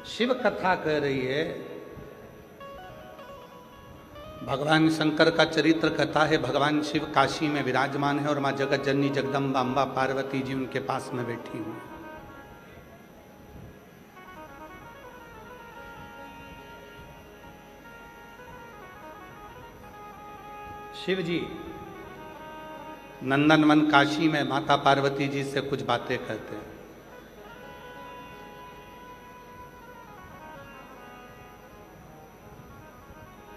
शिव कथा कह रही है, भगवान शंकर का चरित्र कथा है। भगवान शिव काशी में विराजमान है और मां जगत जननी जगदम्बा अम्बा पार्वती जी उनके पास में बैठी हुई। शिव जी नंदनवन काशी में माता पार्वती जी से कुछ बातें कहते हैं।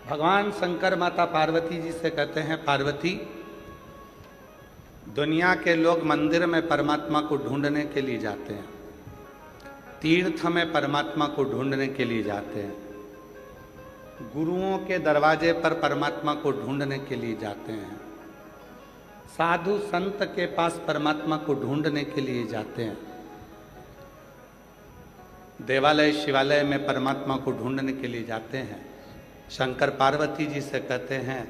भगवान शंकर माता पार्वती जी से कहते हैं, पार्वती, दुनिया के लोग मंदिर में परमात्मा को ढूंढने के लिए जाते हैं, तीर्थ में परमात्मा को ढूंढने के लिए जाते हैं, गुरुओं के दरवाजे पर परमात्मा को ढूंढने के लिए जाते हैं, साधु संत के पास परमात्मा को ढूंढने के लिए जाते हैं, देवालय शिवालय में परमात्मा को ढूंढने के लिए जाते हैं। शंकर पार्वती जी से कहते हैं,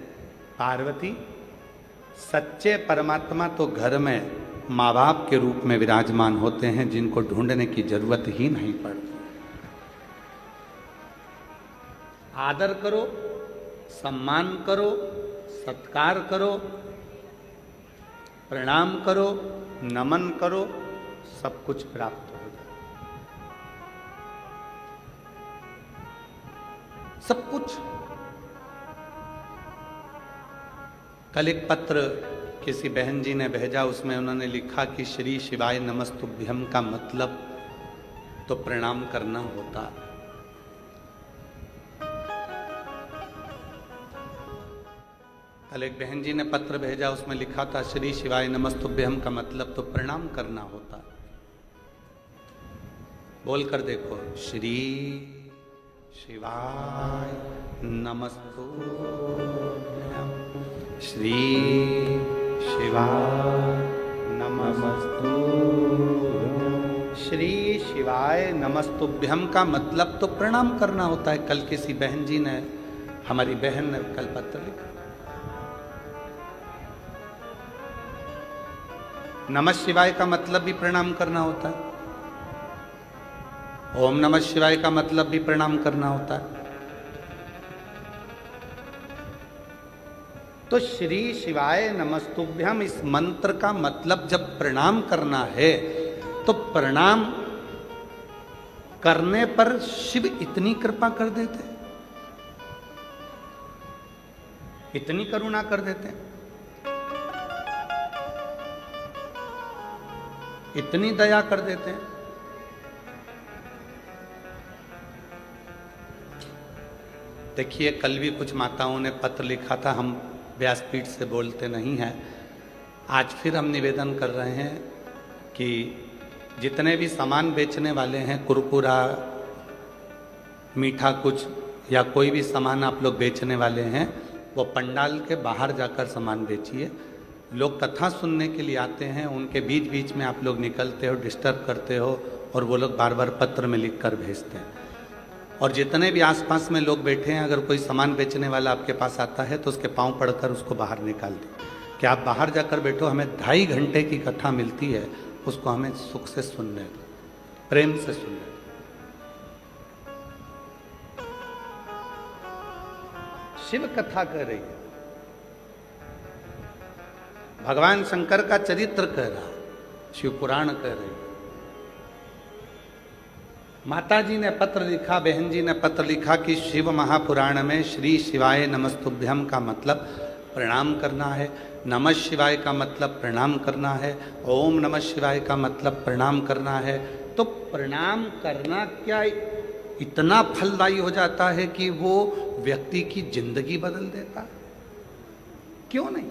पार्वती, सच्चे परमात्मा तो घर में माँ बाप के रूप में विराजमान होते हैं, जिनको ढूंढने की जरूरत ही नहीं पड़ती। आदर करो, सम्मान करो, सत्कार करो, प्रणाम करो, नमन करो, सब कुछ प्राप्त हो जाए। सब कुछ। कल एक पत्र किसी बहन जी ने भेजा, उसमें उन्होंने लिखा कि श्री शिवाय नमस्तुभ्यम का मतलब तो प्रणाम करना होता है। कल एक बहन जी ने पत्र भेजा, उसमें लिखा था श्री शिवाय नमस्तुभ्यम का मतलब तो प्रणाम करना होता। बोल कर देखो, श्री शिवाय नमस्तुभ्यम, श्री शिवाय नमस्तुभ्यम। श्री शिवाय नमस्तुभ्यम का मतलब तो प्रणाम करना होता है। कल किसी बहन जी ने, हमारी बहन ने कल पत्र लिखा। नमः शिवाय का मतलब भी प्रणाम करना होता है, ओम नमः शिवाय का मतलब भी प्रणाम करना होता है। तो श्री शिवाय नमस्तुभ्यम इस मंत्र का मतलब जब प्रणाम करना है, तो प्रणाम करने पर शिव इतनी कृपा कर देते, इतनी करुणा कर देते, इतनी दया कर देते हैं। देखिए, कल भी कुछ माताओं ने पत्र लिखा था, हम व्यासपीठ से बोलते नहीं हैं। आज फिर हम निवेदन कर रहे हैं कि जितने भी सामान बेचने वाले हैं, कुरकुरा, मीठा कुछ या कोई भी सामान आप लोग बेचने वाले हैं, वो पंडाल के बाहर जाकर सामान बेचिए। लोग कथा सुनने के लिए आते हैं, उनके बीच बीच में आप लोग निकलते हो, डिस्टर्ब करते हो, और वो लोग बार बार पत्र में लिख कर भेजते हैं। और जितने भी आसपास में लोग बैठे हैं, अगर कोई सामान बेचने वाला आपके पास आता है तो उसके पांव पड़कर उसको बाहर निकाल दें कि आप बाहर जाकर बैठो, हमें 2.5 घंटे की कथा मिलती है, उसको हमें सुख से सुनने दो, प्रेम से सुनने दो। शिव कथा कह रही है, भगवान शंकर का चरित्र कह रहा, शिव पुराण कह रही। माता जी ने पत्र लिखा, बहन जी ने पत्र लिखा कि शिव महापुराण में श्री शिवाय नमस्तुभ्यम का मतलब प्रणाम करना है, नमः शिवाय का मतलब प्रणाम करना है, ओम नमः शिवाय का मतलब प्रणाम करना है। तो प्रणाम करना क्या इतना फलदायी हो जाता है कि वो व्यक्ति की जिंदगी बदल देता? क्यों नहीं?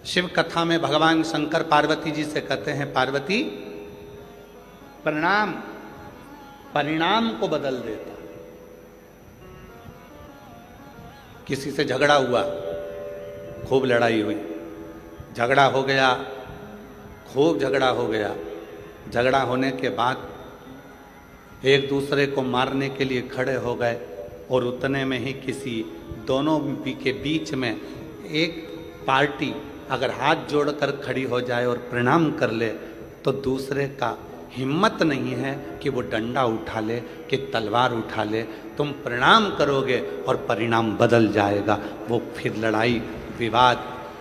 शिव कथा में भगवान शंकर पार्वती जी से कहते हैं, पार्वती, प्रणाम परिणाम को बदल देता। किसी से झगड़ा हुआ, खूब लड़ाई हुई, झगड़ा हो गया, खूब झगड़ा हो गया। झगड़ा होने के बाद एक दूसरे को मारने के लिए खड़े हो गए, और उतने में ही किसी दोनों के बीच में एक पार्टी अगर हाथ जोड़कर खड़ी हो जाए और प्रणाम कर ले, तो दूसरे का हिम्मत नहीं है कि वो डंडा उठा ले, कि तलवार उठा ले। तुम प्रणाम करोगे और परिणाम बदल जाएगा, वो फिर लड़ाई, विवाद,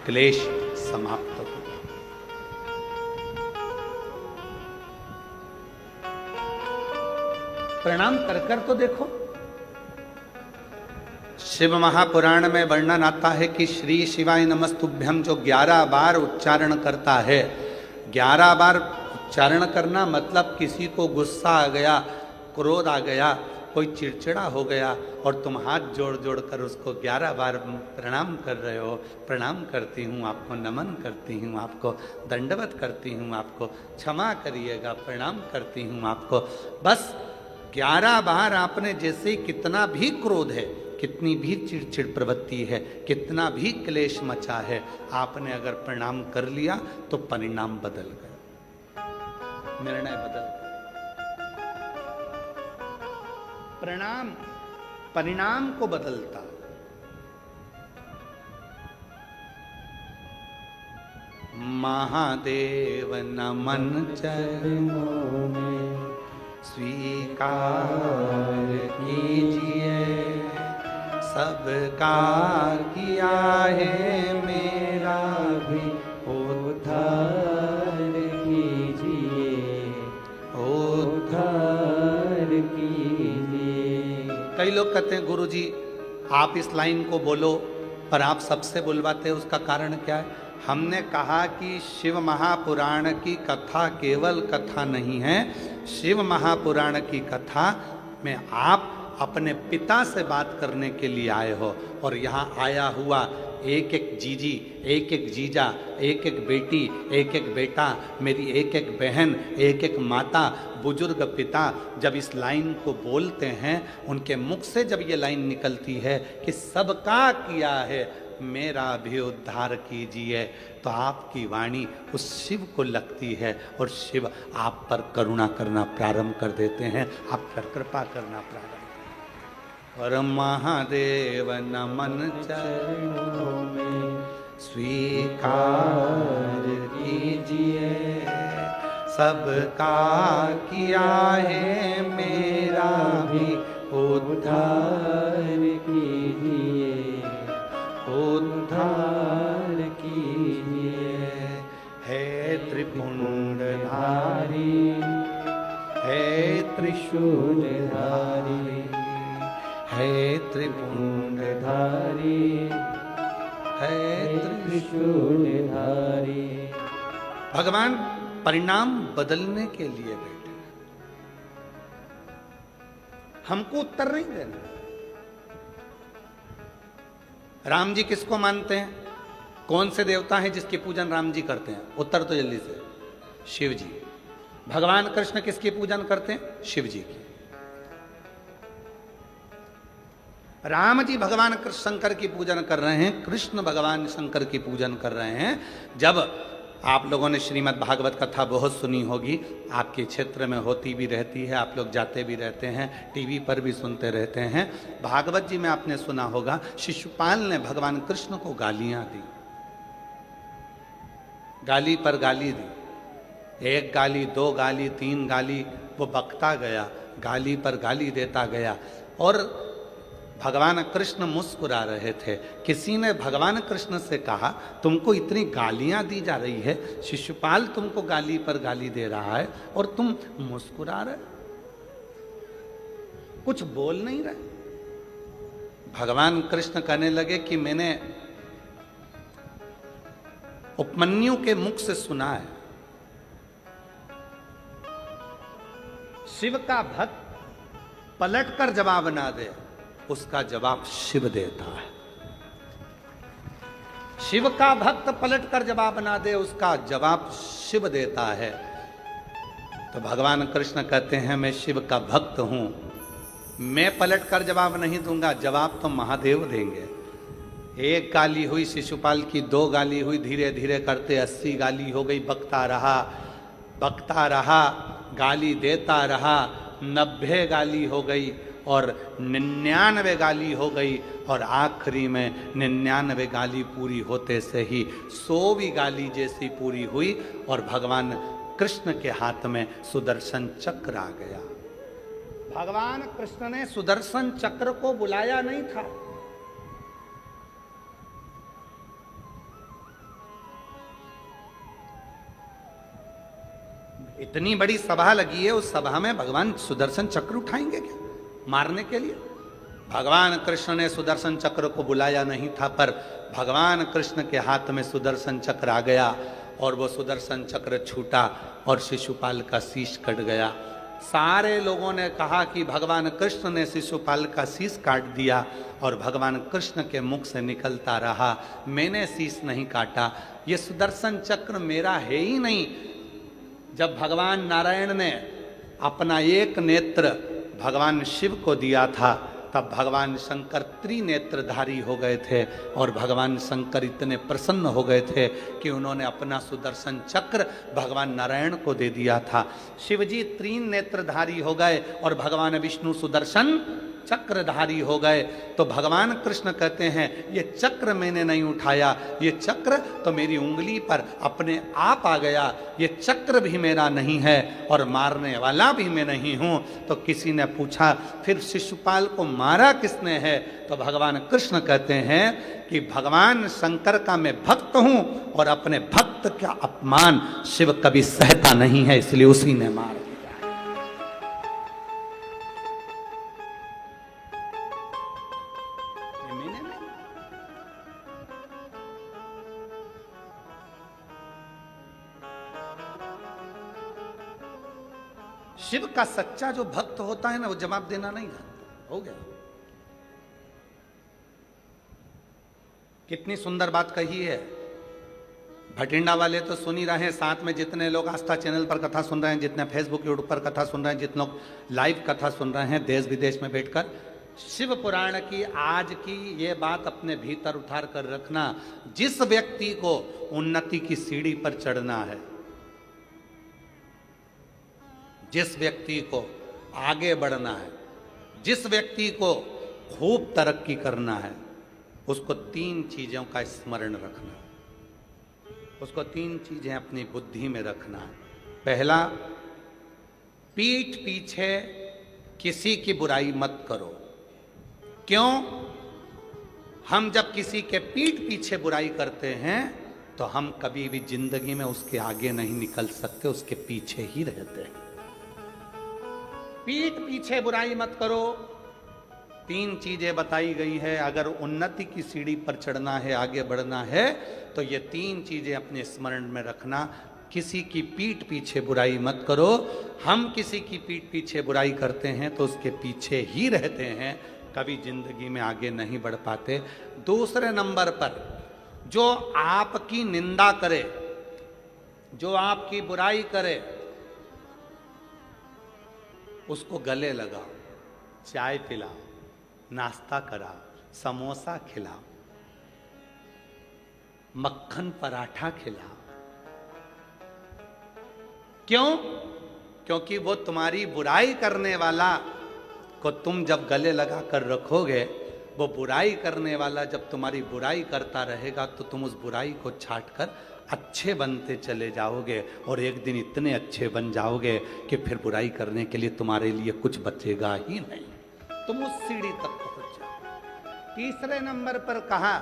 क्लेश समाप्त होगा। प्रणाम कर कर तो देखो। शिव महापुराण में वर्णन आता है कि श्री शिवाय नमस्तुभ्यम जो 11 बार उच्चारण करता है, 11 बार उच्चारण करना मतलब किसी को गुस्सा आ गया, क्रोध आ गया, कोई चिड़चिड़ा हो गया और तुम हाथ जोड़ जोड़ कर उसको 11 बार प्रणाम कर रहे हो। प्रणाम करती हूँ आपको, नमन करती हूँ आपको, दंडवत करती हूँ आपको, क्षमा करिएगा, प्रणाम करती हूँ आपको। बस 11 बार आपने जैसे कितना भी क्रोध है, कितनी भी चिड़चिड़ प्रवृत्ति है, कितना भी क्लेश मचा है, आपने अगर प्रणाम कर लिया तो परिणाम बदल गया, निर्णय बदल गया। प्रणाम परिणाम को बदलता। महादेव नमन चरणों में स्वीकार कीजिए, सबका किया है मेरा भी उद्धार कीजिए, उद्धार कीजिए। कई लोग कहते हैं गुरुजी आप इस लाइन को बोलो, पर आप सबसे बुलवाते हैं, उसका कारण क्या है? हमने कहा कि शिव महापुराण की कथा केवल कथा नहीं है। शिव महापुराण की कथा में आप अपने पिता से बात करने के लिए आए हो, और यहाँ आया हुआ एक एक जीजी, एक एक जीजा, एक एक बेटी, एक एक बेटा, मेरी एक एक बहन, एक एक माता, बुजुर्ग पिता जब इस लाइन को बोलते हैं, उनके मुख से जब ये लाइन निकलती है कि सबका किया है मेरा भी उद्धार कीजिए, तो आपकी वाणी उस शिव को लगती है और शिव आप पर करुणा करना प्रारंभ कर देते हैं, आप पर कृपा करना प्रारंभ। और महादेव नमन चरणों में स्वीकार कीजिए, सबका किया है मेरा भी उद्धार कीजिए, उद्धार कीजिए। है त्रिपुंडधारी, है त्रिशूलधारी, है त्रिपुंडधारी, है त्रिशूलधारी। भगवान परिणाम बदलने के लिए बैठे, हमको उत्तर नहीं देना। राम जी किसको मानते हैं? कौन से देवता हैं जिसकी पूजन राम जी करते हैं? उत्तर तो जल्दी से, शिव जी। भगवान कृष्ण किसकी पूजन करते हैं? शिव जी की। राम जी भगवान शंकर की पूजन कर रहे हैं, कृष्ण भगवान शंकर की पूजन कर रहे हैं। जब आप लोगों ने श्रीमद् भागवत कथा बहुत सुनी होगी, आपके क्षेत्र में होती भी रहती है, आप लोग जाते भी रहते हैं, टीवी पर भी सुनते रहते हैं। भागवत जी में आपने सुना होगा, शिशुपाल ने भगवान कृष्ण को गालियां दी, गाली पर गाली दी, एक गाली, दो गाली, तीन गाली, वो बकता गया, गाली पर गाली देता गया। और भगवान कृष्ण मुस्कुरा रहे थे। किसी ने भगवान कृष्ण से कहा, तुमको इतनी गालियां दी जा रही है, शिशुपाल तुमको गाली पर गाली दे रहा है और तुम मुस्कुरा रहे, कुछ बोल नहीं रहे। भगवान कृष्ण कहने लगे कि मैंने उपमन्यु के मुख से सुना है, शिव का भक्त पलटकर जवाब ना दे, उसका जवाब शिव देता है। शिव का भक्त पलटकर जवाब ना दे, उसका जवाब शिव देता है। तो भगवान कृष्ण कहते हैं, मैं शिव का भक्त हूं, मैं पलटकर जवाब नहीं दूंगा, जवाब तो महादेव देंगे। एक गाली हुई शिशुपाल की, दो गाली हुई, धीरे धीरे करते 80 गाली हो गई। बकता रहा, बकता रहा, गाली देता रहा, 90 गाली हो गई और 99 गाली हो गई, और आखिरी में 99 गाली पूरी होते से ही 100वीं गाली जैसी पूरी हुई और भगवान कृष्ण के हाथ में सुदर्शन चक्र आ गया। भगवान कृष्ण ने सुदर्शन चक्र को बुलाया नहीं था, इतनी बड़ी सभा लगी है, उस सभा में भगवान सुदर्शन चक्र उठाएंगे क्या मारने के लिए? भगवान कृष्ण ने सुदर्शन चक्र को बुलाया नहीं था, पर भगवान कृष्ण के हाथ में सुदर्शन चक्र आ गया और वो सुदर्शन चक्र छूटा और शिशुपाल का शीश कट गया। सारे लोगों ने कहा कि भगवान कृष्ण ने शिशुपाल का शीश काट दिया, और भगवान कृष्ण के मुख से निकलता रहा, मैंने शीश नहीं काटा, ये सुदर्शन चक्र मेरा है ही नहीं। जब भगवान नारायण ने अपना एक नेत्र भगवान शिव को दिया था, तब भगवान शंकर त्रिनेत्रधारी हो गए थे, और भगवान शंकर इतने प्रसन्न हो गए थे कि उन्होंने अपना सुदर्शन चक्र भगवान नारायण को दे दिया था। शिवजी तीन नेत्रधारी हो गए और भगवान विष्णु सुदर्शन चक्रधारी हो गए। तो भगवान कृष्ण कहते हैं ये चक्र मैंने नहीं उठाया, ये चक्र तो मेरी उंगली पर अपने आप आ गया, ये चक्र भी मेरा नहीं है और मारने वाला भी मैं नहीं हूं। तो किसी ने पूछा फिर शिशुपाल को मारा किसने है? तो भगवान कृष्ण कहते हैं कि भगवान शंकर का मैं भक्त हूं और अपने भक्त का अपमान शिव कभी सहता नहीं है, इसलिए उसी ने मार। शिव का सच्चा जो भक्त होता है ना, वो जवाब देना नहीं जानता। हो गया। कितनी सुंदर बात कही है। भटिंडा वाले तो सुन ही रहे हैं, साथ में जितने लोग आस्था चैनल पर कथा सुन रहे हैं, जितने फेसबुक यूट्यूब पर कथा सुन रहे हैं, जितने लोग लाइव कथा सुन रहे हैं देश विदेश में बैठकर, शिव पुराण की आज की ये बात अपने भीतर उतार कर रखना। जिस व्यक्ति को उन्नति की सीढ़ी पर चढ़ना है, जिस व्यक्ति को आगे बढ़ना है, जिस व्यक्ति को खूब तरक्की करना है, उसको तीन चीजों का स्मरण रखना है। उसको तीन चीजें अपनी बुद्धि में रखना है। पहला, पीठ पीछे किसी की बुराई मत करो। क्यों? हम जब किसी के पीठ पीछे बुराई करते हैं तो हम कभी भी जिंदगी में उसके आगे नहीं निकल सकते, उसके पीछे ही रहते हैं। पीठ पीछे बुराई मत करो। तीन चीजें बताई गई है। अगर उन्नति की सीढ़ी पर चढ़ना है, आगे बढ़ना है, तो ये तीन चीजें अपने स्मरण में रखना। किसी की पीठ पीछे बुराई मत करो। हम किसी की पीठ पीछे बुराई करते हैं तो उसके पीछे ही रहते हैं, कभी जिंदगी में आगे नहीं बढ़ पाते। दूसरे नंबर पर, जो आपकी निंदा करे, जो आपकी बुराई करे, उसको गले लगाओ, चाय पिलाओ, नाश्ता कराओ, समोसा खिलाओ, मक्खन पराठा खिलाओ। क्यों? क्योंकि वो तुम्हारी बुराई करने वाला को तुम जब गले लगा कर रखोगे, वो बुराई करने वाला जब तुम्हारी बुराई करता रहेगा तो तुम उस बुराई को छाट कर अच्छे बनते चले जाओगे, और एक दिन इतने अच्छे बन जाओगे कि फिर बुराई करने के लिए तुम्हारे लिए कुछ बचेगा ही नहीं, तुम उस सीढ़ी तक पहुंच जाओ। तीसरे नंबर पर कहा,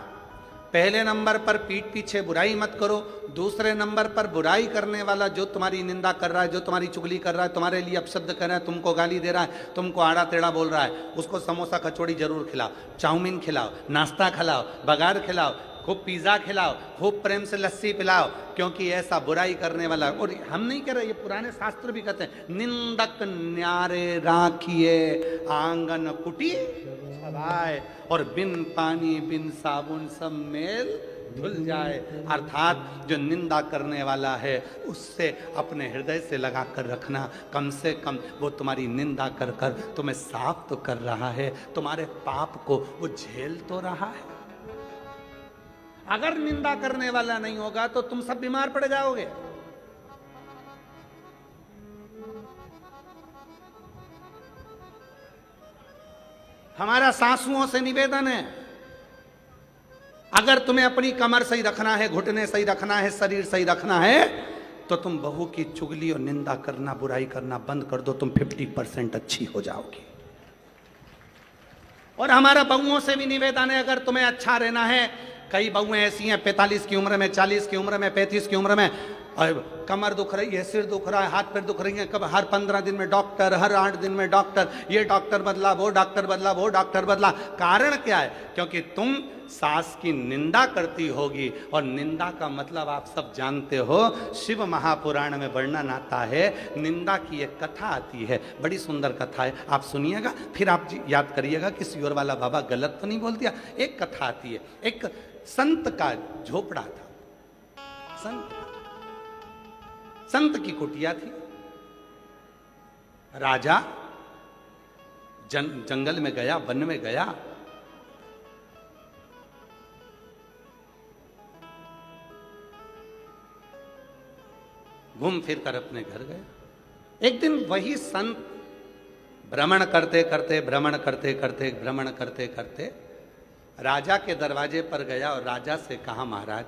पहले नंबर पर पीठ पीछे बुराई मत करो। दूसरे नंबर पर बुराई करने वाला जो तुम्हारी निंदा कर रहा है, जो तुम्हारी चुगली कर रहा है, तुम्हारे लिए अपशब्द कर रहा है, तुमको गाली दे रहा है, तुमको आड़ा टेढ़ा बोल रहा है, उसको समोसा कचौड़ी जरूर खिलाओ, चाउमीन खिलाओ, नाश्ता खिलाओ, बघार खिलाओ, खूब पिज़्ज़ा खिलाओ, खूब प्रेम से लस्सी पिलाओ। क्योंकि ऐसा बुराई करने वाला, और हम नहीं कह रहे, ये पुराने शास्त्र भी कहते हैं, निंदक न्यारे राखिए आंगन कुटी छवाए, और बिन पानी बिन साबुन सब मेल धुल जाए। अर्थात जो निंदा करने वाला है उससे अपने हृदय से लगा कर रखना। कम से कम वो तुम्हारी निंदा कर कर तुम्हें साफ तो कर रहा है, तुम्हारे पाप को वो झेल तो रहा है। अगर निंदा करने वाला नहीं होगा तो तुम सब बीमार पड़ जाओगे। हमारा सासुओं से निवेदन है, अगर तुम्हें अपनी कमर सही रखना है, घुटने सही रखना है, शरीर सही रखना है, तो तुम बहू की चुगली और निंदा करना, बुराई करना बंद कर दो, तुम 50% अच्छी हो जाओगी। और हमारा बहुओं से भी निवेदन है, अगर तुम्हें अच्छा रहना है, कई बहुएं ऐसी हैं 45 की उम्र में, 40 की उम्र में, 35 की उम्र में, और कमर दुख रही है, सिर दुख रहा है, हाथ पैर दुख रही है, कब हर 15 दिन में डॉक्टर, हर 8 दिन में डॉक्टर, ये डॉक्टर बदला, वो डॉक्टर बदला, वो डॉक्टर बदला। कारण क्या है? क्योंकि तुम सास की निंदा करती होगी, और निंदा का मतलब आप सब जानते हो, शिव महापुराण में वर्णन आता है, निंदा की एक कथा आती है, बड़ी सुंदर कथा है, आप सुनिएगा, फिर आप याद करिएगा कि सियोर वाला बाबा गलत तो नहीं बोल दिया। एक कथा आती है, एक संत का झोपड़ा था, संत की कुटिया थी। राजा जंगल में गया, वन में गया, घूम फिर कर अपने घर गया। एक दिन वही संत भ्रमण करते करते राजा के दरवाजे पर गया और राजा से कहा, महाराज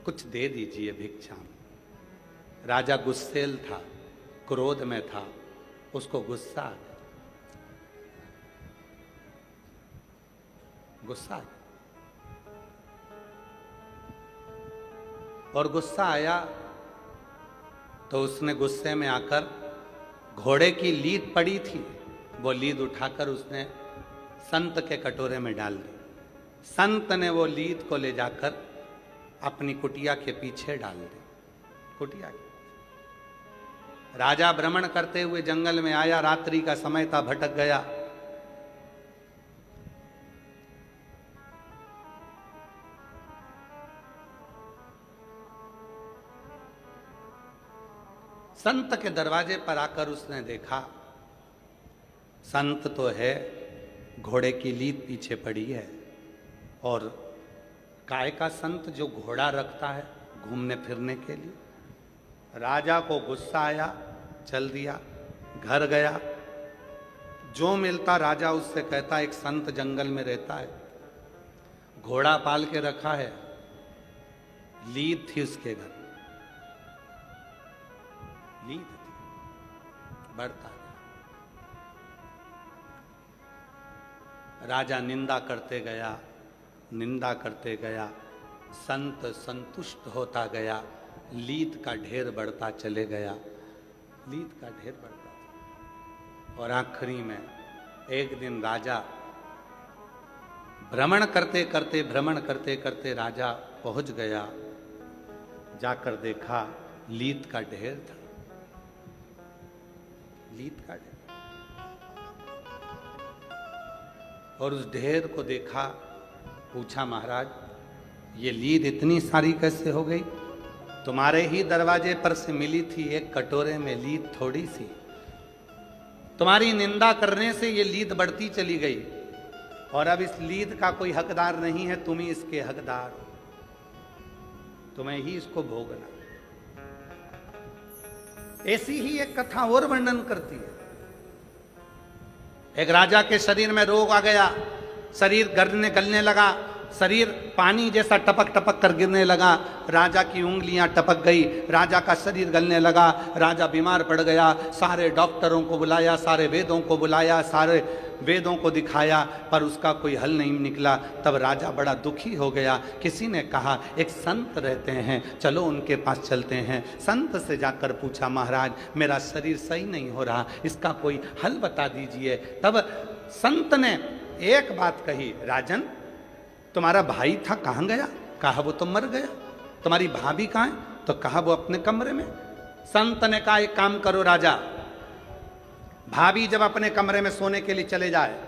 कुछ दे दीजिए भिक्षा। राजा गुस्सेल था, क्रोध में था, उसको गुस्सा आ गया, और गुस्सा आया तो उसने गुस्से में आकर, घोड़े की लीद पड़ी थी, वो लीद उठाकर उसने संत के कटोरे में डाल दी। संत ने वो लीद को ले जाकर अपनी कुटिया के पीछे डाल दी। कुटिया के राजा भ्रमण करते हुए जंगल में आया, रात्रि का समय था, भटक गया। संत के दरवाजे पर आकर उसने देखा, संत तो है, घोड़े की लीद पीछे पड़ी है, और काय का संत जो घोड़ा रखता है घूमने फिरने के लिए। राजा को गुस्सा आया, चल दिया, घर गया, जो मिलता राजा उससे कहता, एक संत जंगल में रहता है, घोड़ा पाल के रखा है, लीद थी उसके घर, लीद थी, बढ़ता है। राजा निंदा करते गया, संत संतुष्ट होता गया, लीद का ढेर बढ़ता चले गया, लीद का ढेर बढ़ता। और आखिरी में एक दिन राजा भ्रमण करते करते राजा पहुंच गया, जाकर देखा लीद का ढेर था, लीद का ढेर। और उस ढेर को देखा, पूछा, महाराज ये लीद इतनी सारी कैसे हो गई? तुम्हारे ही दरवाजे पर से मिली थी, एक कटोरे में लीद थोड़ी सी, तुम्हारी निंदा करने से ये लीद बढ़ती चली गई, और अब इस लीद का कोई हकदार नहीं है, तुम ही इसके हकदार हो, तुम्हें ही इसको भोगना। ऐसी ही एक कथा और वर्णन करती है। एक राजा के शरीर में रोग आ गया, शरीर गलने लगा, शरीर पानी जैसा टपक टपक कर गिरने लगा, राजा की उंगलियां टपक गई, राजा का शरीर गलने लगा, राजा बीमार पड़ गया। सारे डॉक्टरों को बुलाया, सारे वेदों को बुलाया, सारे वेदों को दिखाया, पर उसका कोई हल नहीं निकला। तब राजा बड़ा दुखी हो गया। किसी ने कहा, एक संत रहते हैं, चलो उनके पास चलते हैं। संत से जाकर पूछा, महाराज मेरा शरीर सही नहीं हो रहा, इसका कोई हल बता दीजिए। तब संत ने एक बात कही, राजन तुम्हारा भाई था, कहाँ गया? कहा वो तो मर गया। तुम्हारी भाभी कहाँ है? तो कहा वो अपने कमरे में। संत ने कहा, एक काम करो राजा, भाभी जब अपने कमरे में सोने के लिए चले जाए,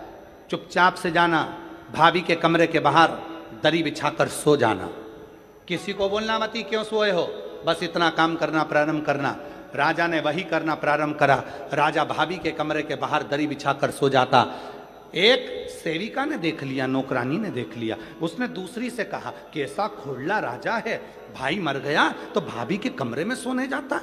चुपचाप से जाना, भाभी के कमरे के बाहर दरी बिछाकर सो जाना, किसी को बोलना मत ही क्यों सोए हो, बस इतना काम करना प्रारंभ करना। राजा ने वही करना प्रारंभ करा। राजा भाभी के कमरे के बाहर दरी बिछाकर सो जाता। एक सेविका ने देख लिया, नौकरानी ने देख लिया, उसने दूसरी से कहा कि ऐसा खोड़ला राजा है, भाई मर गया तो भाभी के कमरे में सोने जाता।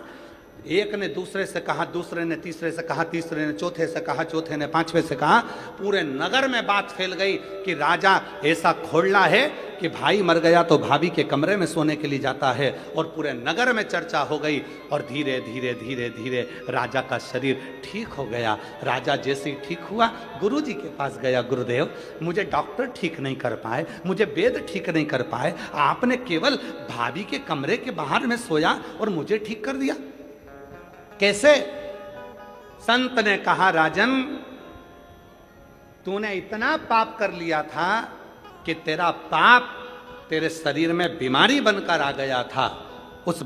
एक ने दूसरे से कहा, दूसरे ने तीसरे से कहा, तीसरे ने चौथे से कहा, चौथे ने पांचवे से कहा। पूरे नगर में बात फैल गई कि राजा ऐसा खोलना है कि भाई मर गया तो भाभी के कमरे में सोने के लिए जाता है। और पूरे नगर में चर्चा हो गई और धीरे धीरे धीरे धीरे राजा का शरीर ठीक हो गया। राजा जैसे ही ठीक हुआ गुरुजी के पास गया, गुरुदेव मुझे डॉक्टर ठीक नहीं कर पाए, मुझे वेद ठीक नहीं कर पाए, आपने केवल भाभी के कमरे के बाहर में सोया और मुझे ठीक कर दिया, कैसे? संत ने कहा, राजन तूने इतना पाप कर लिया था कि तेरा पाप तेरे शरीर में बीमारी बनकर आ गया था। उस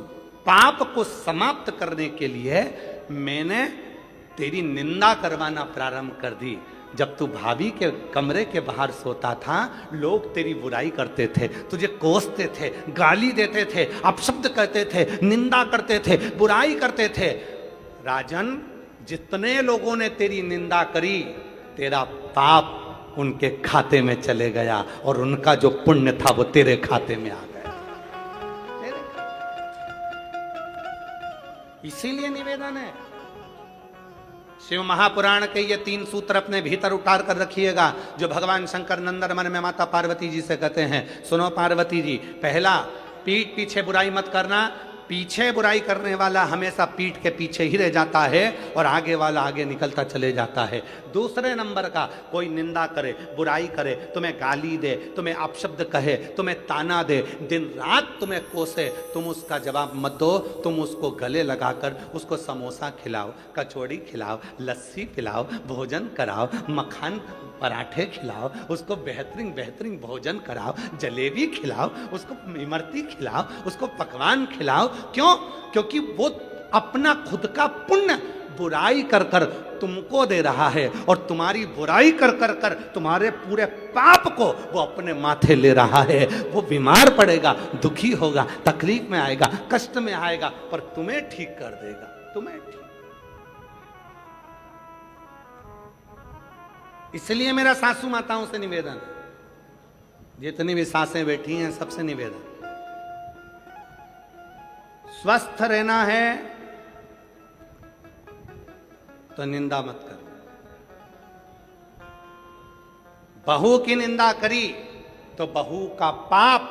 पाप को समाप्त करने के लिए मैंने तेरी निंदा करवाना प्रारंभ कर दी। जब तू भाभी के कमरे के बाहर सोता था लोग तेरी बुराई करते थे, तुझे कोसते थे, गाली देते थे, अपशब्द कहते थे, निंदा करते थे, बुराई करते थे। राजन जितने लोगों ने तेरी निंदा करी तेरा पाप उनके खाते में चले गया और उनका जो पुण्य था वो तेरे खाते में आ गया। इसीलिए निवेदन है, शिव महापुराण के ये 3 सूत्र अपने भीतर उतार कर रखिएगा जो भगवान शंकर नंदनवन में माता पार्वती जी से कहते हैं। सुनो पार्वती जी, पहला, पीठ पीछे बुराई मत करना। पीछे बुराई करने वाला हमेशा पीठ के पीछे ही रह जाता है और आगे वाला आगे निकलता चले जाता है। दूसरे नंबर का, कोई निंदा करे, बुराई करे, तुम्हें गाली दे, तुम्हें अपशब्द कहे, तुम्हें ताना दे, दिन रात तुम्हें कोसे, तुम उसका जवाब मत दो। तुम उसको गले लगाकर उसको समोसा खिलाओ, कचौड़ी खिलाओ, लस्सी पिलाओ, भोजन कराओ, मखान पराठे खिलाओ, उसको बेहतरीन बेहतरीन भोजन कराओ, जलेबी खिलाओ, उसको इमरती खिलाओ, उसको पकवान खिलाओ। क्यों? क्योंकि वो अपना खुद का पुण्य बुराई कर कर तुमको दे रहा है और तुम्हारी बुराई कर कर कर तुम्हारे पूरे पाप को वो अपने माथे ले रहा है। वो बीमार पड़ेगा, दुखी होगा, तकलीफ में आएगा, कष्ट में आएगा, पर तुम्हें ठीक कर देगा, तुम्हें ठीक। इसलिए मेरा सासू माताओं से निवेदन, जितनी भी सासें बैठी हैं सबसे निवेदन, स्वस्थ रहना है तो निंदा मत करो। बहू की निंदा करी तो बहू का पाप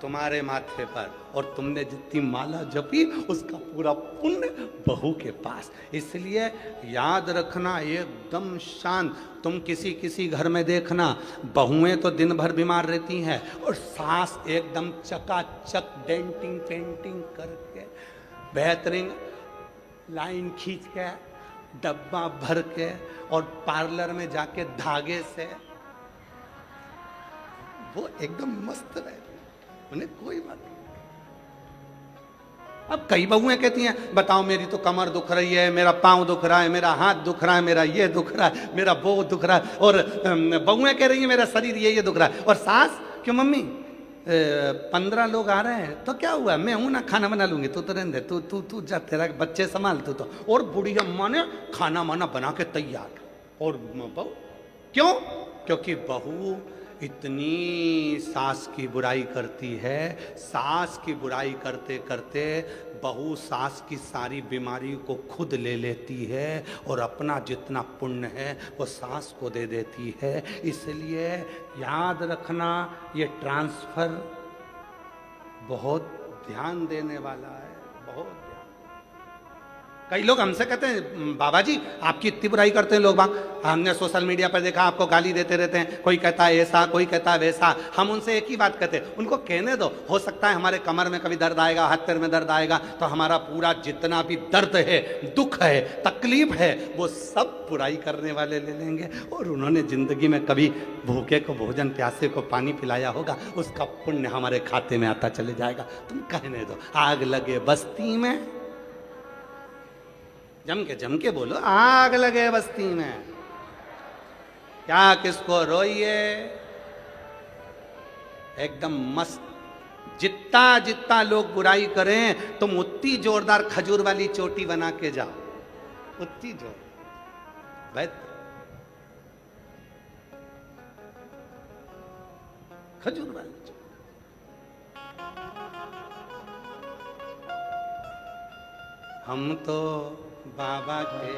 तुम्हारे माथे पर, और तुमने जितनी माला जपी उसका पूरा पुण्य बहू के पास। इसलिए याद रखना, एकदम शांत। तुम किसी किसी घर में देखना, बहुएं तो दिन भर बीमार रहती हैं और सास एकदम चकाचक डेंटिंग पेंटिंग करके, बेहतरीन लाइन खींच के, डब्बा भर के, और पार्लर में जाके धागे से वो एकदम मस्त रहती, उन्हें कोई बात नहीं। अब कई बहुएं कहती हैं, बताओ मेरी तो कमर दुख रही है, मेरा पांव दुख रहा है, मेरा हाथ दुख रहा है, मेरा ये दुख रहा है, मेरा वो दुख रहा है, और बहुएं कह रही हैं मेरा शरीर ये दुख रहा है। और सास, क्यों मम्मी 15 लोग आ रहे हैं तो क्या हुआ, मैं हूं ना, खाना बना लूंगी, तू तो रहने दे, तू तू तू जा, तेरा बच्चे संभाल तू तो। और बुढ़िया माँ ने खाना माना बना के तैयार, और बहू क्यों? क्योंकि बहू इतनी सास की बुराई करती है, सास की बुराई करते करते बहू सास की सारी बीमारी को खुद ले लेती है और अपना जितना पुण्य है वो सास को दे देती है। इसलिए याद रखना, ये ट्रांसफर बहुत ध्यान देने वाला है, बहुत ध्यान। कई लोग हमसे कहते हैं, बाबा जी आपकी इतनी बुराई करते हैं लोग बाग, हमने सोशल मीडिया पर देखा आपको गाली देते रहते हैं, कोई कहता है ऐसा, कोई कहता है वैसा। हम उनसे एक ही बात कहते हैं, उनको कहने दो, हो सकता है हमारे कमर में कभी दर्द आएगा, हाथ पैर में दर्द आएगा, तो हमारा पूरा जितना भी दर्द है, दुख है, तकलीफ है, वो सब बुराई करने वाले ले लेंगे। और उन्होंने जिंदगी में कभी भूखे को भोजन, प्यासे को पानी पिलाया होगा, उसका पुण्य हमारे खाते में आता चले जाएगा। तुम कहने दो, आग लगे बस्ती में, जम के बोलो, आग लगे बस्ती में, क्या किसको रोइए, एकदम मस्त। जितना जितना लोग बुराई करें तुम उतनी जोरदार खजूर वाली चोटी बना के जाओ, उतनी जोर भाई, खजूर वाली। हम तो बाबा के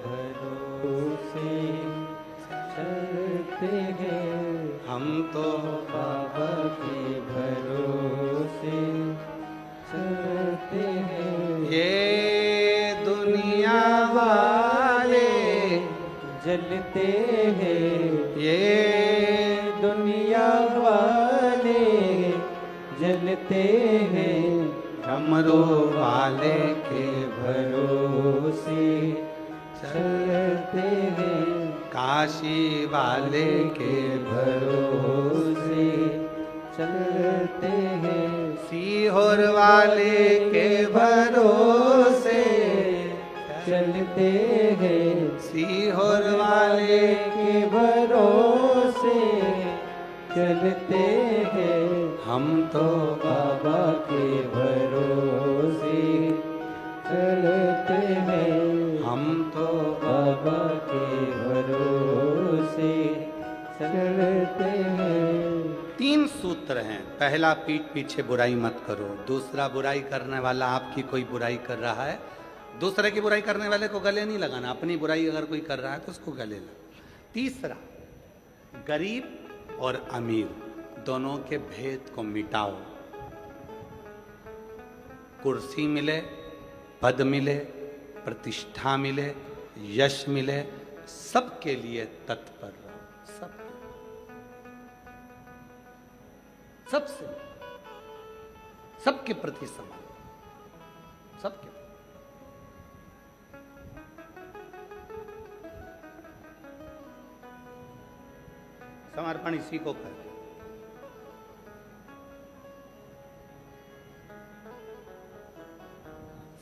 भरोसे चलते हैं, हम तो बाबा के भरोसे चलते हैं। ये दुनिया वाले जलते हैं, ये दुनिया वाले जलते हैं, डमरू वाले के भरोसे चलते हैं। काशी वाले के भरोसे चलते हैं, सीहोर वाले के भरोसे चलते हैं। सीहोर वाले के भरोसे चलते हैं, हम तो बाबा के भरोसे चलते हैं। हम तो बाबा के भरोसे चलते हैं। 3 सूत्र हैं। पहला, पीठ पीछे बुराई मत करो। दूसरा, बुराई करने वाला आपकी कोई बुराई कर रहा है, दूसरे की बुराई करने वाले को गले नहीं लगाना, अपनी बुराई अगर कोई कर रहा है तो उसको गले लगा। तीसरा, गरीब और अमीर दोनों के भेद को मिटाओ। कुर्सी मिले, पद मिले, प्रतिष्ठा मिले, यश मिले, सबके लिए तत्पर रहो। सबसे, सबके प्रति समान, सबके। समर्पण इसी को कहते हैं।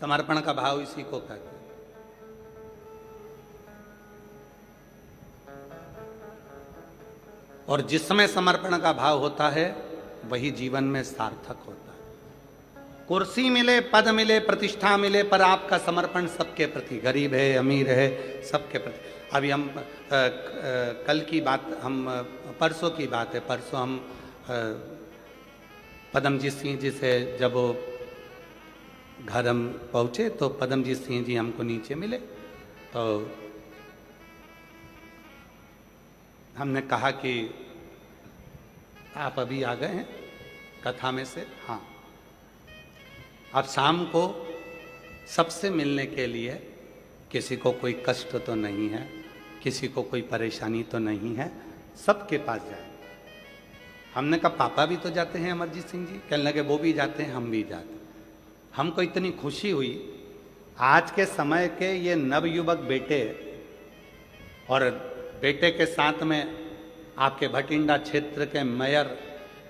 समर्पण का भाव इसी को कहते हैं। और जिसमें समर्पण का भाव होता है वही जीवन में सार्थक होता है। कुर्सी मिले, पद मिले, प्रतिष्ठा मिले, पर आपका समर्पण सबके प्रति, गरीब है, अमीर है, सबके प्रति। अभी हम कल की बात, हम परसों की बात है, परसों हम पदमजीत सिंह जी से जब वो घर हम पहुँचे तो पदमजीत सिंह जी हमको नीचे मिले, तो हमने कहा कि आप अभी आ गए हैं कथा में से? हाँ। अब शाम को सबसे मिलने के लिए, किसी को कोई कष्ट तो नहीं है, किसी को कोई परेशानी तो नहीं है, सबके पास जाए। हमने कहा पापा भी तो जाते हैं अमरजीत सिंह जी? कहने लगे वो भी जाते हैं, हम भी जाते हैं। हमको इतनी खुशी हुई, आज के समय के ये नवयुवक बेटे, और बेटे के साथ में आपके भटिंडा क्षेत्र के मेयर,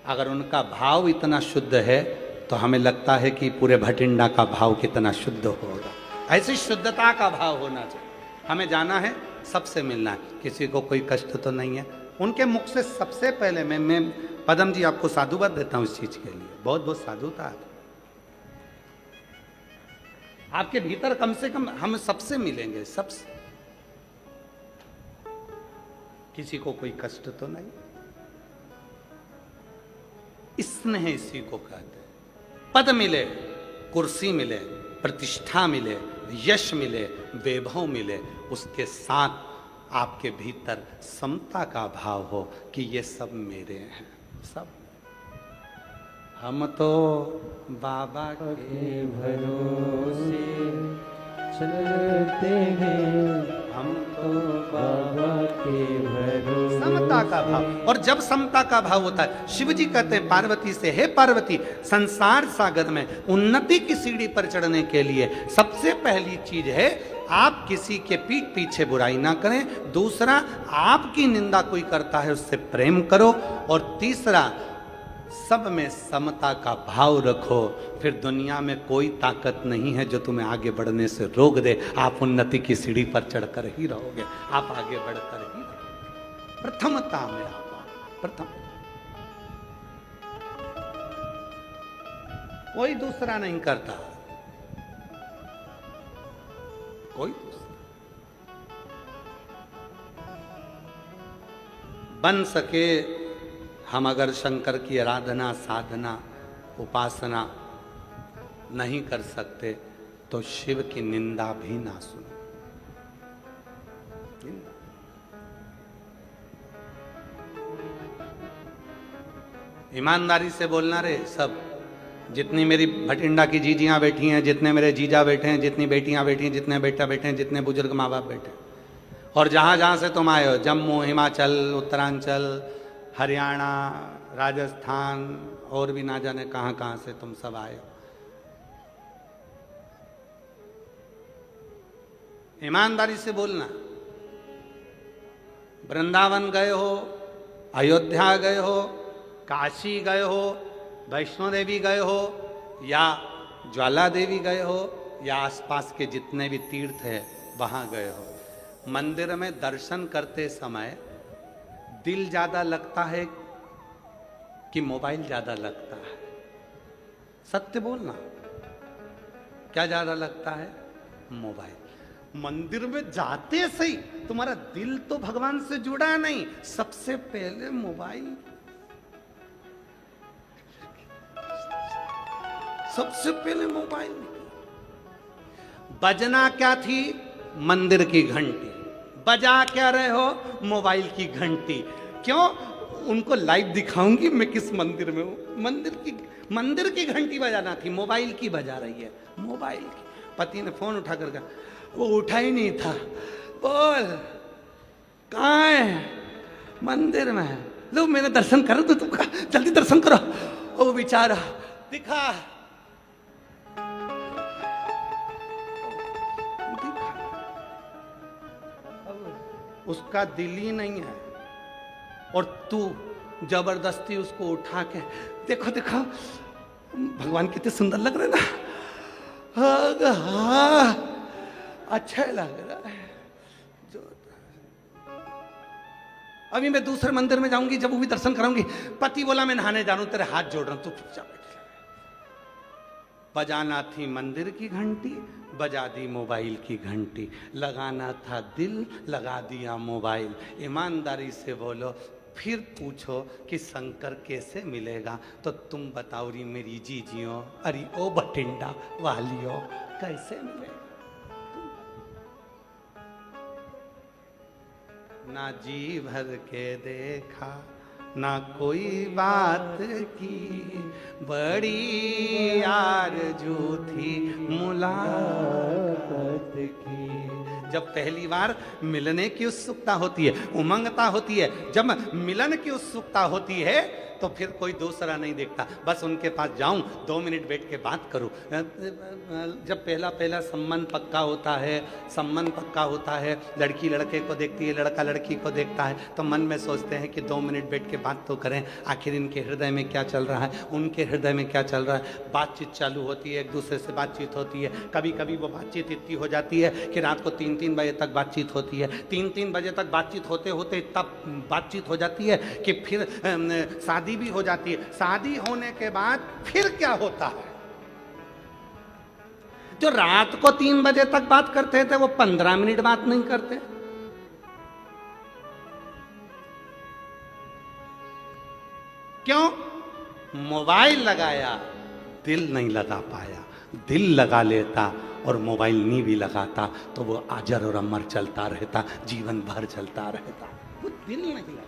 अगर उनका भाव इतना शुद्ध है तो हमें लगता है कि पूरे भटिंडा का भाव कितना शुद्ध होगा। ऐसी शुद्धता का भाव होना चाहिए। हमें जाना है, सबसे मिलना है, किसी को कोई कष्ट तो नहीं है। उनके मुख से सबसे पहले मैं पदम जी आपको साधुवाद देता हूँ इस चीज के लिए, बहुत बहुत साधुता। आपके भीतर कम से कम हम सबसे मिलेंगे, सबसे, किसी को कोई कष्ट तो नहीं। स्नेह इसी को कहते हैं। पद मिले, कुर्सी मिले, प्रतिष्ठा मिले, यश मिले, वैभव मिले, उसके साथ आपके भीतर समता का भाव हो कि ये सब मेरे हैं, सब। हम तो बाबा के भरोसे चलते हैं, हम तो बाबा के भरोसे। समता का भाव। और जब समता का भाव होता है, शिव जी कहते हैं पार्वती से, हे पार्वती, संसार सागर में उन्नति की सीढ़ी पर चढ़ने के लिए सबसे पहली चीज है, आप किसी के पीठ पीछे बुराई ना करें। दूसरा, आपकी निंदा कोई करता है उससे प्रेम करो। और तीसरा, सब में समता का भाव रखो। फिर दुनिया में कोई ताकत नहीं है जो तुम्हें आगे बढ़ने से रोक दे। आप उन्नति की सीढ़ी पर चढ़कर ही रहोगे, आप आगे बढ़कर ही रहोगे। प्रथमता में आप प्रथम, कोई दूसरा नहीं करता, कोई बन सके। हम अगर शंकर की आराधना, साधना, उपासना नहीं कर सकते तो शिव की निंदा भी ना सुनो। ईमानदारी से बोलना रे सब, जितनी मेरी भटिंडा की जीजियां बैठी हैं, जितने मेरे जीजा बैठे हैं, जितनी बेटियां बैठी हैं, जितने बेटा बैठे हैं, जितने बुजुर्ग माँ बाप बैठे हैं, और जहां जहां से तुम आए हो, जम्मू, हिमाचल, उत्तरांचल, हरियाणा, राजस्थान और भी ना जाने कहां कहां से तुम सब आए हो, ईमानदारी से बोलना। वृंदावन गए हो, अयोध्या गए हो, काशी गए हो, वैष्णो देवी गए हो, या ज्वाला देवी गए हो, या आसपास के जितने भी तीर्थ है वहां गए हो, मंदिर में दर्शन करते समय दिल ज्यादा लगता है कि मोबाइल ज्यादा लगता है? सत्य बोलना, क्या ज्यादा लगता है? मोबाइल। मंदिर में जाते सही तुम्हारा दिल तो भगवान से जुड़ा नहीं, सबसे पहले मोबाइल, सबसे पहले मोबाइल। बजना क्या थी? मंदिर की घंटी। बजा क्या रहे हो? मोबाइल की घंटी। क्यों? उनको लाइव दिखाऊंगी मैं किस मंदिर में हूं। मंदिर की घंटी बजाना थी, मोबाइल की बजा रही है। मोबाइल की। पति ने फोन उठा कर कहा, वो उठा ही नहीं था। बोल कहाँ है? मंदिर में है। लो मैंने दर्शन करो तो तुम कहा जल्दी दर्शन करो। वो बेचारा दिखा, उसका दिल ही नहीं है, और तू जबरदस्ती उसको उठा के देखो देखो भगवान कितने सुंदर लग रहे ना, हाँ अच्छा लग रहा है। जो अभी मैं दूसरे मंदिर में जाऊंगी, जब वो भी दर्शन कराऊंगी। पति बोला मैं नहाने जा रहा हूं, तेरे हाथ जोड़ रहा हूं, तू चुपचाप बैठ। बजाना थी मंदिर की घंटी, बजा दी मोबाइल की घंटी। लगाना था दिल, लगा दिया मोबाइल। ईमानदारी से बोलो, फिर पूछो कि शंकर कैसे मिलेगा, तो तुम बताओ री मेरी जीजियों, अरे ओ भटिंडा वालियों, कैसे मिलेगा? ना जी भर के देखा, ना कोई बात की, बड़ी आरज़ू थी मुलाकात की। जब पहली बार मिलने की उत्सुकता होती है, उमंगता होती है, जब मिलन की उत्सुकता होती है, तो फिर कोई दूसरा नहीं देखता, बस उनके पास जाऊं, 2 मिनट बैठ के बात करूं। जब पहला संबंध पक्का होता है, लड़की लड़के को देखती है, लड़का लड़की को देखता है, तो मन में सोचते हैं कि 2 मिनट बैठ के बात तो करें, आखिर इनके हृदय में क्या चल रहा है, उनके हृदय में क्या चल रहा है। बातचीत चालू होती है, एक दूसरे से बातचीत होती है। कभी कभी वो बातचीत इतनी हो जाती है कि रात को 3-3 बजे तक बातचीत होती है। 3-3 बजे तक बातचीत होते होते तब बातचीत हो जाती है कि फिर शादी भी हो जाती है। शादी होने के बाद फिर क्या होता है? जो रात को 3 बजे तक बात करते थे, वो 15 मिनट बात नहीं करते। क्यों? मोबाइल लगाया, दिल नहीं लगा पाया। दिल लगा लेता और मोबाइल नहीं भी लगाता, तो वो अजर और अमर चलता रहता, जीवन भर चलता रहता। वो दिल नहीं लगा।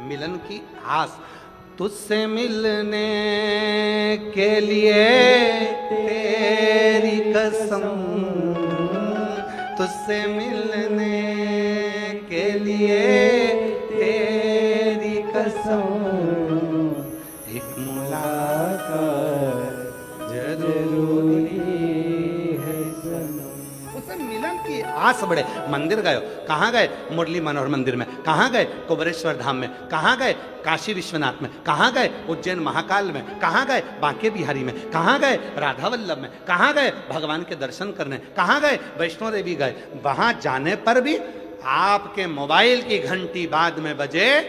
मिलन की आस, तुझसे मिलने के लिए तेरी कसम, तुझसे मिलने के लिए तेरी कसम, एक मुलाकात जरूरी है सनम। उससे मिलन की आस बढ़े। मंदिर गए, कहाँ गए? मुरली मनोहर मंदिर में। कहाँ गए? कुबरेश्वर धाम में। कहाँ गए? काशी विश्वनाथ में। कहाँ गए? उज्जैन महाकाल में। कहाँ गए? बांके बिहारी में। कहाँ गए? राधा वल्लभ में। कहाँ गए? भगवान के दर्शन करने। कहाँ गए? वैष्णो देवी गए। वहां जाने पर भी आपके मोबाइल की घंटी बाद में बजे,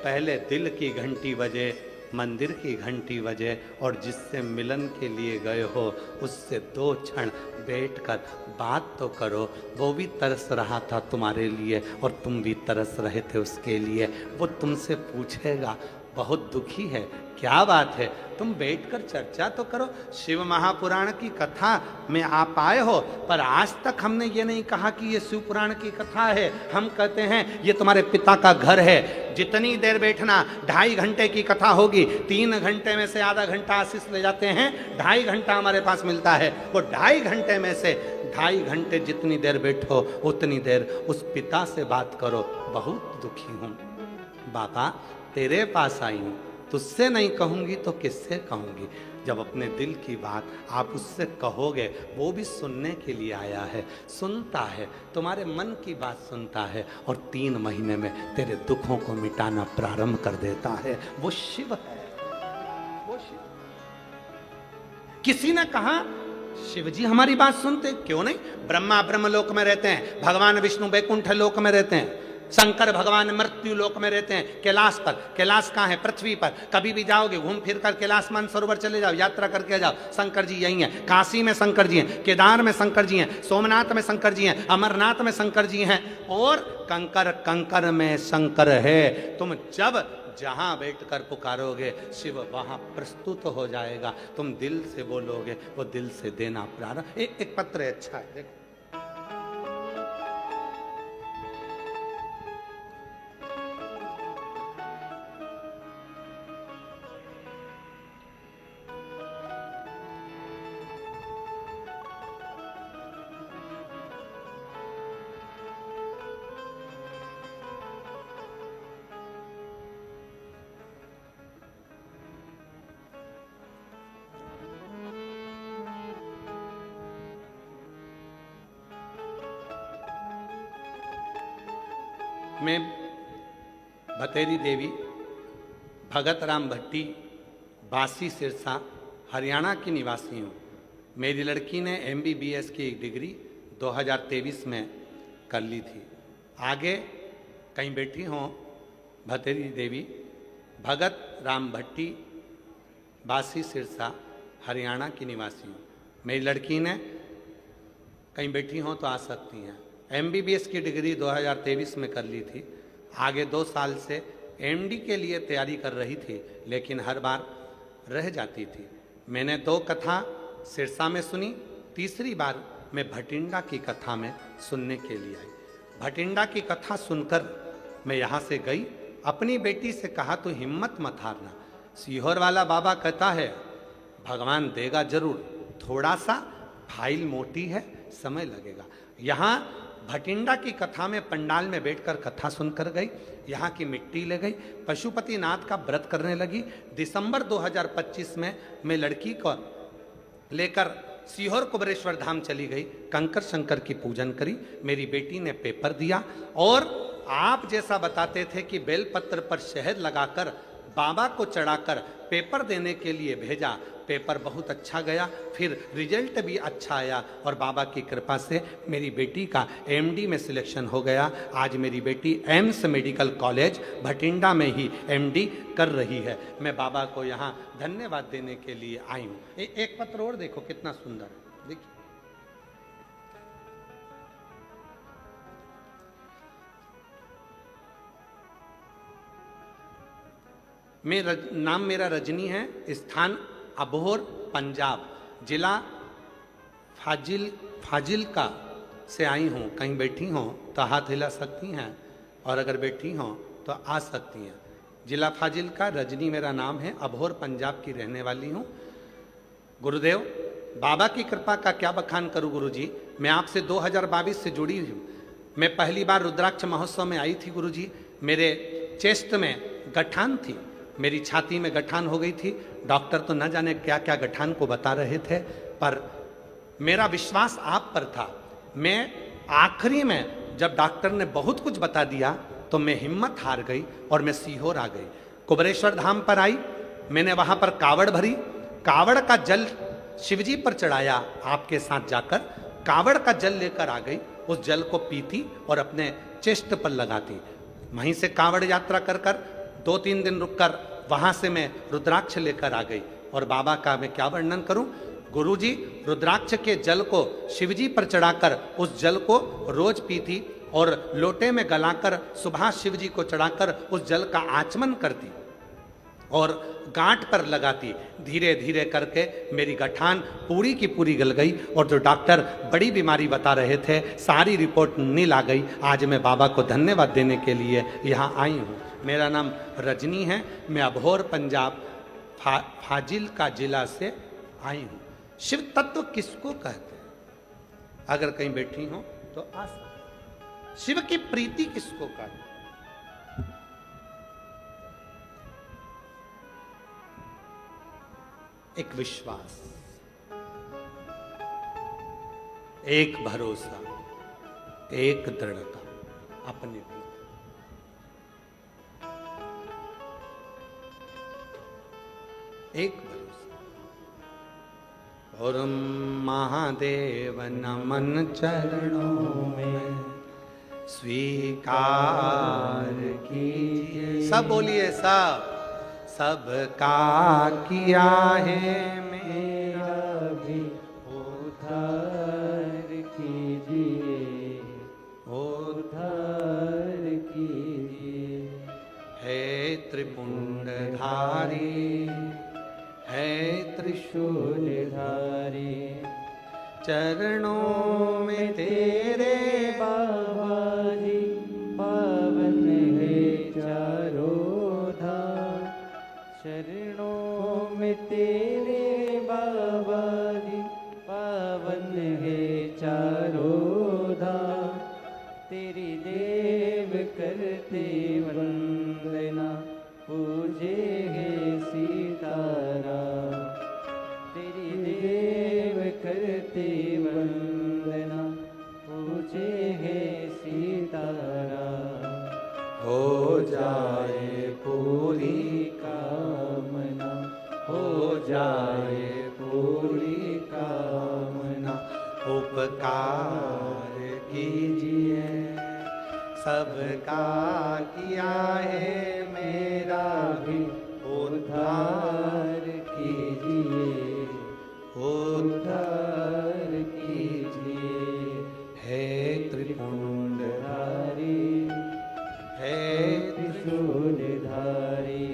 पहले दिल की घंटी बजे, मंदिर की घंटी बजे और जिससे मिलन के लिए गए हो उससे 2 क्षण बैठकर बात तो करो। वो भी तरस रहा था तुम्हारे लिए और तुम भी तरस रहे थे उसके लिए। वो तुमसे पूछेगा बहुत दुखी है, क्या बात है, तुम बैठकर चर्चा तो करो। शिव महापुराण की कथा में आप आए हो, पर आज तक हमने ये नहीं कहा कि ये शिव पुराण की कथा है। हम कहते हैं ये तुम्हारे पिता का घर है, जितनी देर बैठना, 2.5 घंटे की कथा होगी, 3 घंटे में से आधा घंटा आशीष ले जाते हैं, 2.5 घंटा हमारे पास मिलता है। वो 2.5 घंटे में से 2.5 घंटे जितनी देर बैठो उतनी देर उस पिता से बात करो। बहुत दुखी हूँ बाबा, तेरे पास आई हूँ, तुझसे नहीं कहूँगी तो किससे कहूँगी। जब अपने दिल की बात आप उससे कहोगे, वो भी सुनने के लिए आया है, सुनता है, तुम्हारे मन की बात सुनता है और 3 महीने में तेरे दुखों को मिटाना प्रारंभ कर देता है। वो शिव है, वो शिव। किसी ने कहा शिव जी हमारी बात सुनते क्यों नहीं? ब्रह्मा ब्रह्मलोक में रहते हैं, भगवान विष्णु वैकुंठ लोक में रहते हैं, शंकर भगवान मृत्यु लोक में रहते हैं, कैलाश पर। कैलाश कहाँ है? पृथ्वी पर। कभी भी जाओगे घूम फिर कर कैलाश मानसरोवर चले जाओ, यात्रा करके जाओ, शंकर जी यही हैं। काशी में शंकर जी हैं, केदार में शंकर जी हैं, सोमनाथ में शंकर जी हैं, अमरनाथ में शंकर जी हैं और कंकर कंकर में शंकर है। तुम जब जहां बैठकर पुकारोगे शिव वहां प्रस्तुत हो जाएगा। तुम दिल से बोलोगे, वो दिल से देना प्रारंभ। एक पत्र है, अच्छा है, देखो। मैं भतेरी देवी भगत राम भट्टी, बासी सिरसा, हरियाणा की निवासी हूँ। मेरी लड़की ने MBBS की डिग्री 2023 में कर ली थी। आगे कहीं बैठी हों, भतेरी देवी भगत राम भट्टी, बासी सिरसा, हरियाणा की निवासी हूँ। मेरी लड़की ने कहीं बैठी हों तो आ सकती हैं। MBBS की डिग्री 2023 में कर ली थी। आगे 2 साल से MD के लिए तैयारी कर रही थी, लेकिन हर बार रह जाती थी। मैंने 2 कथा सिरसा में सुनी, तीसरी बार मैं भटिंडा की कथा में सुनने के लिए आई। भटिंडा की कथा सुनकर मैं यहाँ से गई, अपनी बेटी से कहा तो हिम्मत मत हारना। सीहोर वाला बाबा कहता है भगवान देगा जरूर, थोड़ा सा फाइल मोटी है, समय लगेगा। यहाँ भटिंडा की कथा में पंडाल में बैठकर कथा सुनकर गई, यहाँ की मिट्टी ले गई, पशुपतिनाथ का व्रत करने लगी। दिसंबर 2025 में मैं लड़की को लेकर सीहोर कुबरेश्वर धाम चली गई, कंकर शंकर की पूजन करी। मेरी बेटी ने पेपर दिया और आप जैसा बताते थे कि बेलपत्र पर शहद लगाकर बाबा को चढ़ाकर पेपर देने के लिए भेजा। पेपर बहुत अच्छा गया, फिर रिजल्ट भी अच्छा आया और बाबा की कृपा से मेरी बेटी का MD में सिलेक्शन हो गया। आज मेरी बेटी एम्स मेडिकल कॉलेज भटिंडा में ही MD कर रही है। मैं बाबा को यहाँ धन्यवाद देने के लिए आई हूँ। एक पत्र और देखो कितना सुंदर है, देखिए। नाम मेरा रजनी है, स्थान अबोहर पंजाब, जिला फाजिलका से आई हूँ। कहीं बैठी हों तो हाथ हिला सकती हैं और अगर बैठी हों तो आ सकती हैं। जिला फाजिलका, रजनी मेरा नाम है, अबोहर पंजाब की रहने वाली हूँ। गुरुदेव बाबा की कृपा का क्या बखान करूँ गुरुजी। मैं आपसे 2022 से जुड़ी हूँ। मैं पहली बार रुद्राक्ष महोत्सव में आई थी गुरुजी। मेरे चेस्ट में गठान थी, मेरी छाती में गठान हो गई थी। डॉक्टर तो न जाने क्या क्या गठान को बता रहे थे, पर मेरा विश्वास आप पर था। मैं आखिरी में जब डॉक्टर ने बहुत कुछ बता दिया तो मैं हिम्मत हार गई और मैं सीहोर आ गई। कुबरेश्वर धाम पर आई, मैंने वहाँ पर कावड़ भरी, कावड़ का जल शिवजी पर चढ़ाया। आपके साथ जाकर कावड़ का जल लेकर आ गई, उस जल को पीती और अपने चेस्ट पर लगाती। वहीं से कावड़ यात्रा कर 2-3 दिन रुककर वहां से मैं रुद्राक्ष लेकर आ गई और बाबा का मैं क्या वर्णन करूं। गुरुजी रुद्राक्ष के जल को शिवजी पर चढ़ाकर उस जल को रोज पीती और लोटे में गलाकर सुबह शिवजी को चढ़ाकर उस जल का आचमन करती और गांठ पर लगाती। धीरे धीरे करके मेरी गठान पूरी की पूरी गल गई और जो डॉक्टर बड़ी बीमारी बता रहे थे सारी रिपोर्ट नील आ गई। आज मैं बाबा को धन्यवाद देने के लिए यहाँ आई हूँ। मेरा नाम रजनी है, मैं अबोहर पंजाब फाजिल्का जिला से आई हूँ। शिव तत्व किसको कहते हैं? अगर कहीं बैठी हो तो आ सकते। शिव की प्रीति किसको कहते हैं? एक विश्वास, एक भरोसा, एक दृढ़ता अपने भीतर। एक भरोसा। और महादेव नमन चरणों में स्वीकार कीजिए। सब बोलिए, सबका किया है मेरा भी उद्धार कीजिए, उद्धार कीजिए। है त्रिपुंडधारी, है त्रिशूलधारी, चरणों में तेरे बाबा जी पावन है चारों धाम। चरणों में तेरे बाबा जी पावन है चारों धाम। तेरी देव करते वंदना, पूजे है सीताराम। तेरी देव करते वंदना, पूजे है सीताराम। हो जाए पूरी कामना, हो जाए पूरी कामना। उपकार कीजिए, सबका किया है मेरा भी उद्धार कीजिए, उद्धार कीजिए। है त्रिपुंडधारी, है त्रिशूलधारी,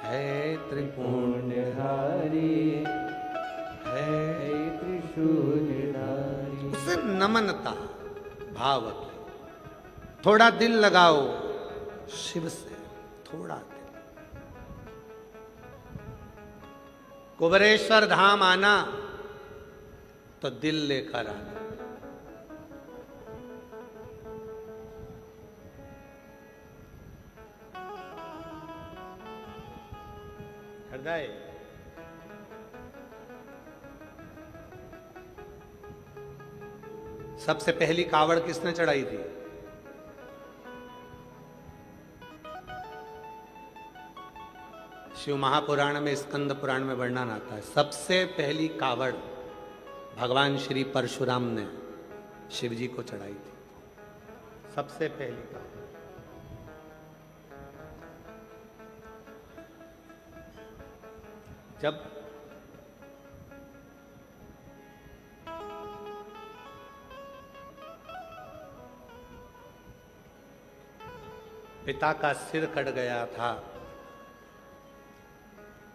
है त्रिपुंडधारी, है त्रिशूलधारी। उसे नमनता भाव की। थोड़ा दिल लगाओ शिव से, थोड़ा दिल। कुबेरेश्वर धाम आना तो दिल लेकर आना। हृदय सबसे पहली कावड़ किसने चढ़ाई थी? शिव महापुराण में, स्कंद पुराण में वर्णन आता है। सबसे पहली कावड़ भगवान श्री परशुराम ने शिव जी को चढ़ाई थी। सबसे पहली कावड़। जब पिता का सिर कट गया था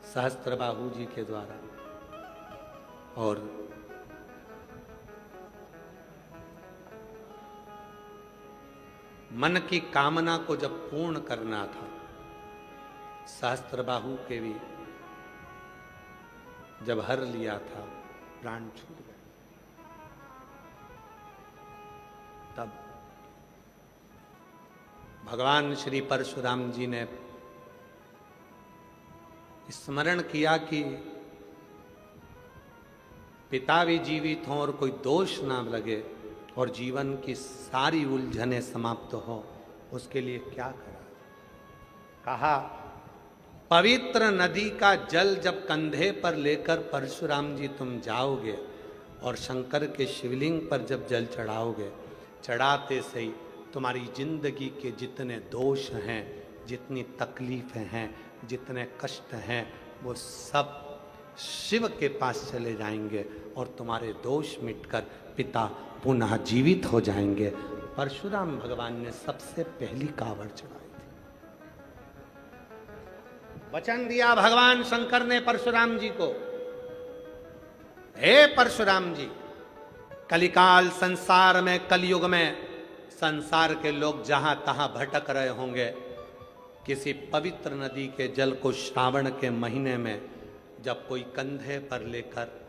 सहस्त्रबाहु जी के द्वारा, और मन की कामना को जब पूर्ण करना था, सहस्त्रबाहु के भी जब हर लिया था, प्राण छूट गए। तब भगवान श्री परशुराम जी ने स्मरण किया कि पिता भी जीवित हों और कोई दोष ना लगे और जीवन की सारी उलझनें समाप्त हो, उसके लिए क्या करा। कहा, पवित्र नदी का जल जब कंधे पर लेकर परशुराम जी तुम जाओगे और शंकर के शिवलिंग पर जब जल चढ़ाओगे, चढ़ाते से ही तुम्हारी जिंदगी के जितने दोष हैं जितनी तकलीफें हैं, जितने कष्ट हैं, वो सब शिव के पास चले जाएंगे और तुम्हारे दोष मिटकर पिता पुनः जीवित हो जाएंगे। परशुराम भगवान ने सबसे पहली कावड़ चढ़ाई थी। वचन दिया भगवान शंकर ने परशुराम जी को, हे परशुराम जी, कलिकाल संसार में, कलयुग में संसार के लोग जहां तहां भटक रहे होंगे, किसी पवित्र नदी के जल को श्रावण के महीने में जब कोई कंधे पर लेकर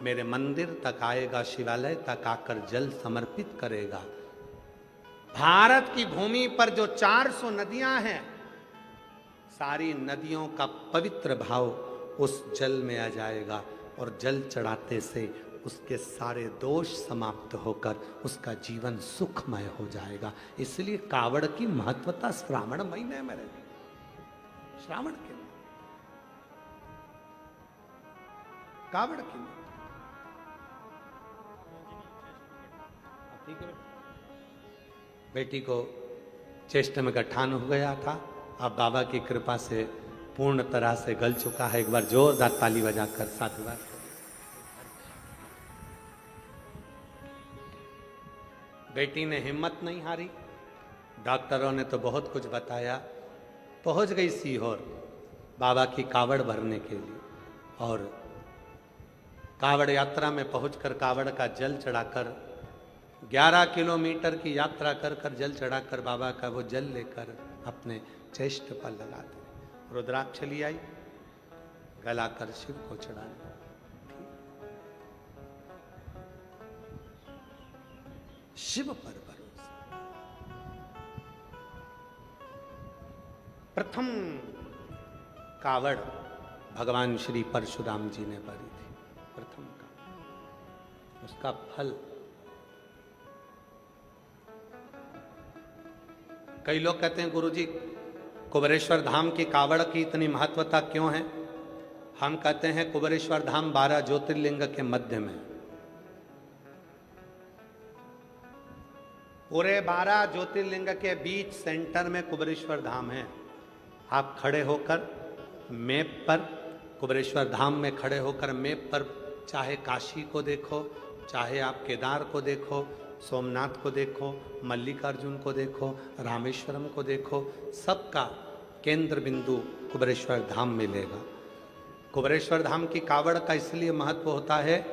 मेरे मंदिर तक आएगा, शिवालय तक आकर जल समर्पित करेगा, भारत की भूमि पर जो 400 नदियां हैं, सारी नदियों का पवित्र भाव उस जल में आ जाएगा और जल चढ़ाते से उसके सारे दोष समाप्त होकर उसका जीवन सुखमय हो जाएगा। इसलिए कावड़ की महत्वता श्रावण महीने में रहती, श्रावण के कावड़ की। बेटी को चेष्ट में गठान हो गया था, अब बाबा की कृपा से पूर्ण तरह से गल चुका है। एक बार जोरदार ताली बजाकर साधुवाद। बेटी ने हिम्मत नहीं हारी, डॉक्टरों ने तो बहुत कुछ बताया, पहुंच गई सीहोर बाबा की कावड़ भरने के लिए, और कावड़ यात्रा में पहुंचकर कावड़ का जल चढ़ाकर 11 किलोमीटर की यात्रा कर कर जल चढ़ाकर बाबा का वो जल लेकर अपने चेष्ट पर लगा दे। रुद्राक्ष ली आई, गलाकर शिव को चढ़ा दिया। शिव पर भरोसा। प्रथम कावड़ भगवान श्री परशुराम जी ने भरी थी, प्रथम कावड़। उसका फल कई लोग कहते हैं गुरुजी कुबेरेश्वर धाम की कावड़ की इतनी महत्वता क्यों है? हम कहते हैं कुबेरेश्वर धाम 12 ज्योतिर्लिंग के मध्य में, पूरे 12 ज्योतिर्लिंग के बीच सेंटर में कुबेरेश्वर धाम है। आप खड़े होकर मैप पर, कुबेरेश्वर धाम में खड़े होकर मैप पर चाहे काशी को देखो, चाहे आप केदार को देखो, सोमनाथ को देखो, मल्लिकार्जुन को देखो, रामेश्वरम को देखो, सबका केंद्र बिंदु कुबेरेश्वर धाम मिलेगा। कुबेरेश्वर धाम की कावड़ का इसलिए महत्व होता है,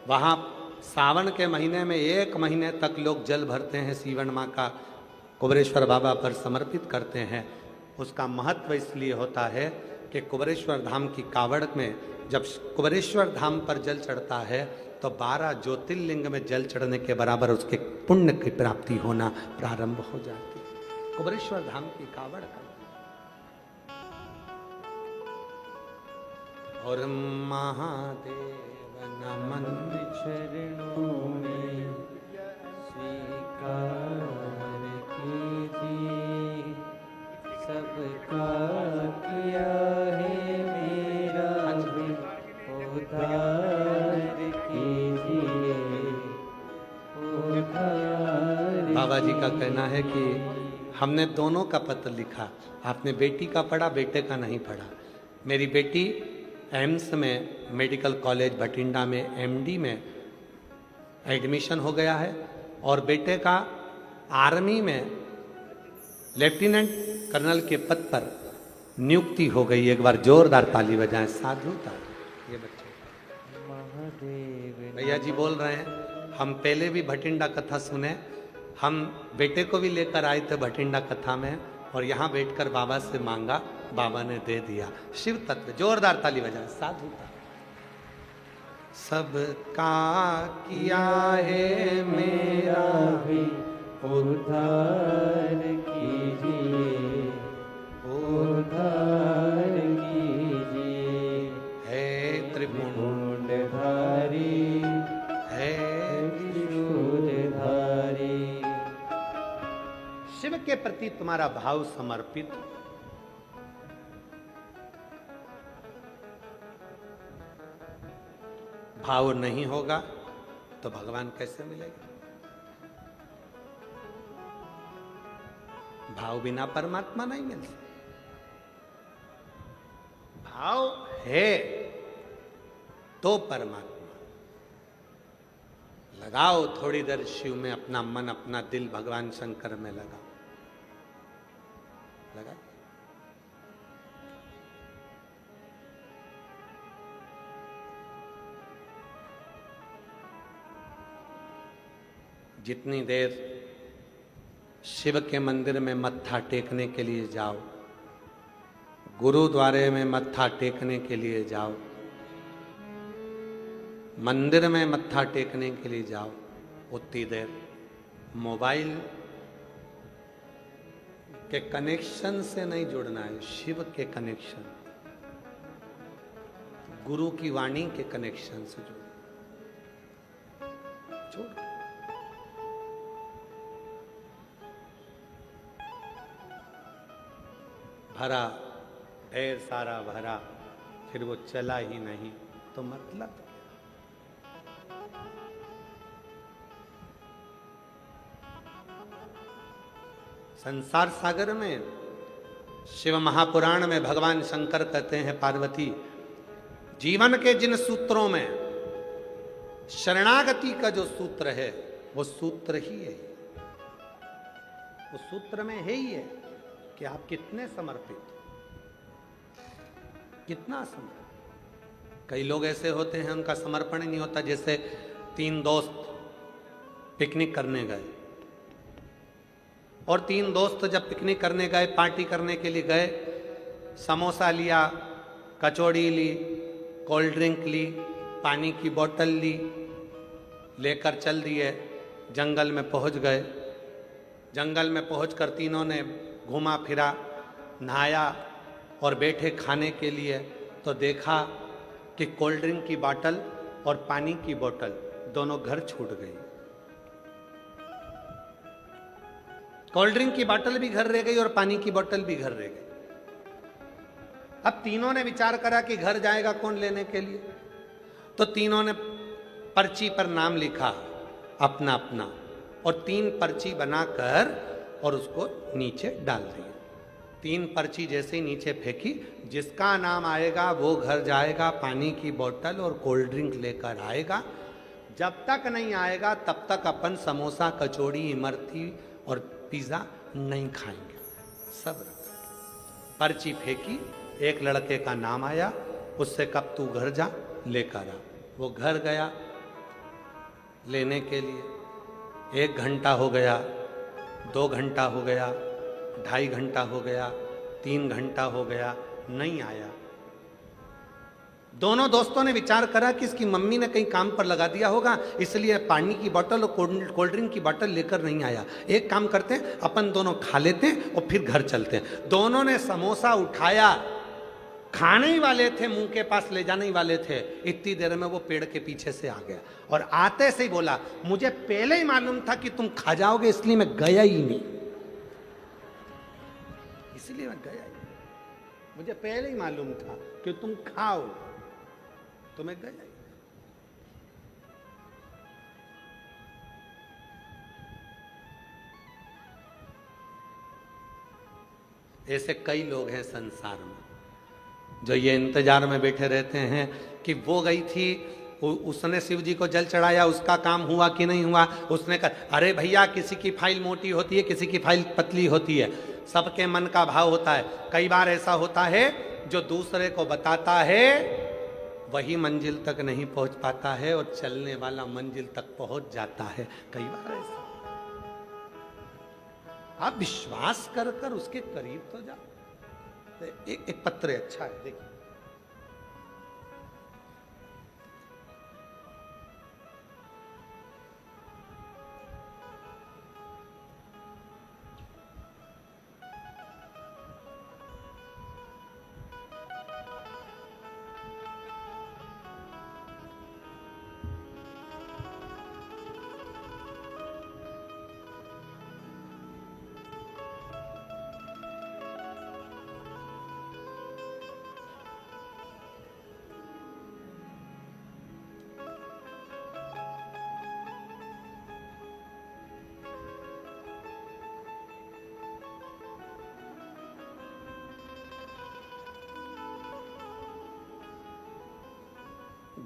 वहाँ सावन के महीने में 1 महीने तक लोग जल भरते हैं, सीवन माँ का कुबेरेश्वर बाबा पर समर्पित करते हैं। उसका महत्व इसलिए होता है कि कुबेरेश्वर धाम की कावड़ में जब कुबेरेश्वर धाम पर जल चढ़ता है तो 12 ज्योतिर्लिंग में जल चढ़ने के बराबर उसके पुण्य की प्राप्ति होना प्रारंभ हो जाती है। कुबेरेश्वर धाम की कावड़ का। और महादेव नमन चरणों में स्वीकार कीजिए, सबका किया है मेरा भी उद्धार कीजिए, उद्धार। बाबा जी का कहना है कि हमने दोनों का पत्र लिखा, आपने बेटी का पढ़ा, बेटे का नहीं पढ़ा। मेरी बेटी एम्स में, मेडिकल कॉलेज भटिंडा में एमडी में एडमिशन हो गया है, और बेटे का आर्मी में लेफ्टिनेंट कर्नल के पद पर नियुक्ति हो गई। एक बार जोरदार ताली बजाएं, साधुता। ये बच्चे महादेव भैया जी बोल रहे हैं, हम पहले भी भटिंडा कथा सुने, हम बेटे को भी लेकर आए थे भटिंडा कथा में, और यहाँ बैठकर बाबा से मांगा, बाबा ने दे दिया। शिव तत्व, जोरदार ताली बजाएं, साधुता। सबका किया है मेरा भी उद्धार कीजिए, उद्धार कीजिए, है त्रिपुंडधारी है त्रिशूलधारी। शिव के प्रति तुम्हारा भाव समर्पित, भाव नहीं होगा तो भगवान कैसे मिलेगा? भाव बिना परमात्मा नहीं मिल सकता। भाव है तो परमात्मा। लगाओ थोड़ी देर शिव में अपना मन, अपना दिल भगवान शंकर में लगाओ। लगा जितनी देर शिव के मंदिर में मत्था टेकने के लिए जाओ, गुरुद्वारे में मत्था टेकने के लिए जाओ, मंदिर में मत्था टेकने के लिए जाओ, उतनी देर मोबाइल के कनेक्शन से नहीं जुड़ना है, शिव के कनेक्शन, गुरु की वाणी के कनेक्शन से जुड़ना। भरा, ढेर सारा भरा, फिर वो चला ही नहीं, तो मतलब क्या? संसार सागर में शिव महापुराण में भगवान शंकर कहते हैं, पार्वती जीवन के जिन सूत्रों में शरणागति का जो सूत्र है वो सूत्र ही है, वो सूत्र में है ही है कि आप कितने समर्पित, कितना समर्पित। कई लोग ऐसे होते हैं उनका समर्पण ही नहीं होता। जैसे 3 दोस्त पिकनिक करने गए और 3 दोस्त जब पिकनिक करने गए, पार्टी करने के लिए गए, समोसा लिया, कचौड़ी ली, कोल्ड ड्रिंक ली, पानी की बोतल ली, लेकर चल दिए, जंगल में पहुंच गए। जंगल में पहुंचकर तीनों ने घूमा फिरा, नहाया और बैठे खाने के लिए, तो देखा कि कोल्ड ड्रिंक की बोतल और पानी की बोतल दोनों घर छूट गई। कोल्ड ड्रिंक की बोतल भी घर रह गई और पानी की बोतल भी घर रह गई। अब तीनों ने विचार करा कि घर जाएगा कौन लेने के लिए, तो तीनों ने पर्ची पर नाम लिखा अपना अपना, और 3 पर्ची बनाकर और उसको नीचे डाल दिया। 3 पर्ची जैसे ही नीचे फेंकी, जिसका नाम आएगा वो घर जाएगा, पानी की बोतल और कोल्ड ड्रिंक लेकर आएगा। जब तक नहीं आएगा तब तक अपन समोसा, कचौड़ी, इमरती और पिज्जा नहीं खाएंगे। सब पर्ची फेंकी, एक लड़के का नाम आया, उससे कब तू घर जा लेकर आ। वो घर गया लेने के लिए। 1 घंटा हो गया, 2 घंटा हो गया, 2.5 घंटा हो गया, 3 घंटा हो गया, नहीं आया। दोनों दोस्तों ने विचार करा कि इसकी मम्मी ने कहीं काम पर लगा दिया होगा, इसलिए पानी की बोतल और कोल्ड ड्रिंक की बोतल लेकर नहीं आया। एक काम करते हैं, अपन दोनों खा लेते हैं और फिर घर चलते हैं। दोनों ने समोसा उठाया, खाने ही वाले थे, मुंह के पास ले जाने ही वाले थे, इतनी देर में वो पेड़ के पीछे से आ गया और आते से ही बोला, मुझे पहले ही मालूम था कि तुम खा जाओगे, इसलिए मैं गया ही नहीं, इसलिए मैं गया ही नहीं। मुझे पहले ही मालूम था कि तुम खाओ, तो मैं गया ही। ऐसे कई लोग हैं संसार में जो ये इंतजार में बैठे रहते हैं कि वो गई थी, उसने शिव जी को जल चढ़ाया, उसका काम हुआ कि नहीं हुआ। उसने कहा, अरे भैया, किसी की फाइल मोटी होती है, किसी की फाइल पतली होती है, सबके मन का भाव होता है। कई बार ऐसा होता है जो दूसरे को बताता है वही मंजिल तक नहीं पहुंच पाता है और चलने वाला मंजिल तक पहुंच जाता है। कई बार ऐसा, आप विश्वास कर कर उसके करीब तो जाओ। एक पत्र अच्छा है, देखिए।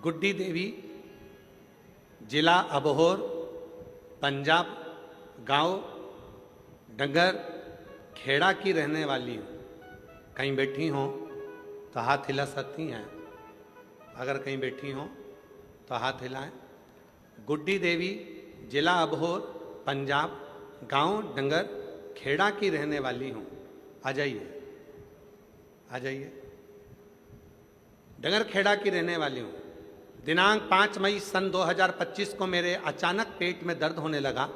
गुड्डी देवी, जिला अबोहर, पंजाब, गांव डंगर खेड़ा की रहने वाली हूँ। कहीं बैठी हों तो हाथ हिला सकती हैं? अगर कहीं बैठी हों तो हाथ हिलाएं। गुड्डी देवी, जिला अबोहर, पंजाब, गांव डंगर खेड़ा की रहने वाली हूँ। आ जाइए, आ जाइए। डंगर खेड़ा की रहने वाली हूँ। दिनांक 5 मई सन 2025 को मेरे अचानक पेट में दर्द होने लगा।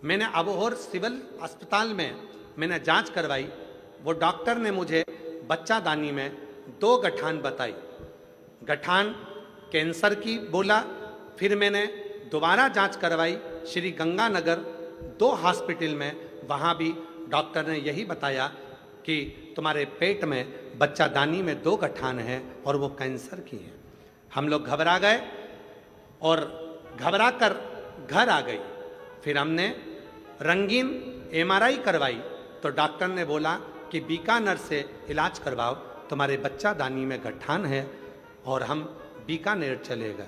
मैंने अबोहर सिविल अस्पताल में मैंने जांच करवाई। वो डॉक्टर ने मुझे बच्चादानी में 2 गठान बताई। गठान कैंसर की बोला। फिर मैंने दोबारा जांच करवाई श्री गंगानगर 2 हॉस्पिटल में। वहाँ भी डॉक्टर ने यही बताया कि तुम्हारे पेट में बच्चादानी में 2 गठान हैं और वो कैंसर की हैं। हम लोग घबरा गए और घबरा कर घर आ गई। फिर हमने रंगीन MRI करवाई तो डॉक्टर ने बोला कि बीकानेर से इलाज करवाओ, तुम्हारे बच्चादानी में गठान है। और हम बीकानेर चले गए।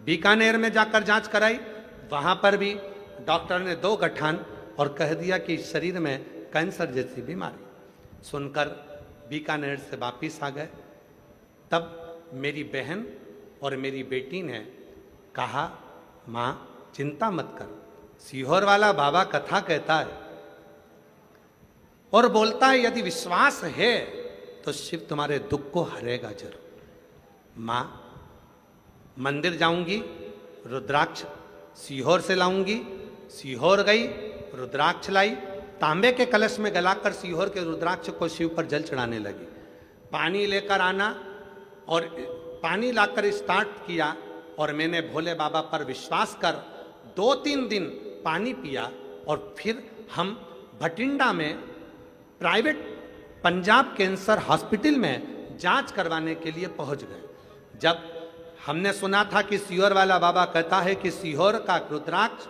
बीकानेर में जाकर जांच कराई। वहाँ पर भी डॉक्टर ने 2 गठान और कह दिया कि शरीर में कैंसर जैसी बीमारी। सुनकर बीकानेर से वापिस आ गए। तब मेरी बहन और मेरी बेटी ने कहा, माँ चिंता मत कर, सीहोर वाला बाबा कथा कहता है और बोलता है यदि विश्वास है तो शिव तुम्हारे दुख को हरेगा जरूर। माँ मंदिर जाऊंगी, रुद्राक्ष सीहोर से लाऊंगी। सीहोर गई, रुद्राक्ष लाई, तांबे के कलश में गलाकर सीहोर के रुद्राक्ष को शिव पर जल चढ़ाने लगी। पानी लेकर आना और पानी लाकर स्टार्ट किया और मैंने भोले बाबा पर विश्वास कर 2-3 दिन पानी पिया। और फिर हम भटिंडा में प्राइवेट पंजाब कैंसर हॉस्पिटल में जांच करवाने के लिए पहुंच गए। जब हमने सुना था कि सीहोर वाला बाबा कहता है कि सीहोर का रुद्राक्ष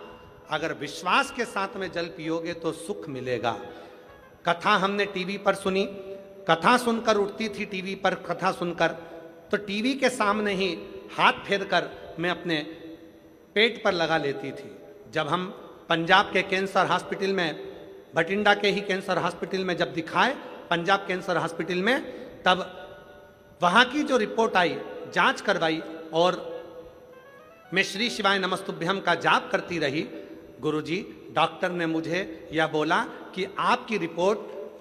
अगर विश्वास के साथ में जल पियोगे तो सुख मिलेगा। कथा हमने टीवी पर सुनी। कथा सुनकर उठती थी टीवी पर कथा सुनकर, तो टीवी के सामने ही हाथ फेरकर मैं अपने पेट पर लगा लेती थी। जब हम पंजाब के कैंसर हॉस्पिटल में, भटिंडा के ही कैंसर हॉस्पिटल में जब दिखाए, पंजाब कैंसर हॉस्पिटल में, तब वहाँ की जो रिपोर्ट आई, जांच करवाई और मैं श्री शिवाय नमस्तुभ्यम का जाप करती रही। गुरुजी, डॉक्टर ने मुझे यह बोला कि आपकी रिपोर्ट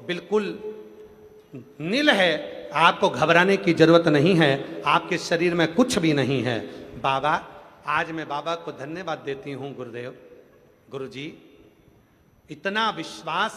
बिल्कुल नील है, आपको घबराने की जरूरत नहीं है, आपके शरीर में कुछ भी नहीं है। बाबा, आज मैं बाबा को धन्यवाद देती हूँ। गुरुदेव, गुरुजी, इतना विश्वास,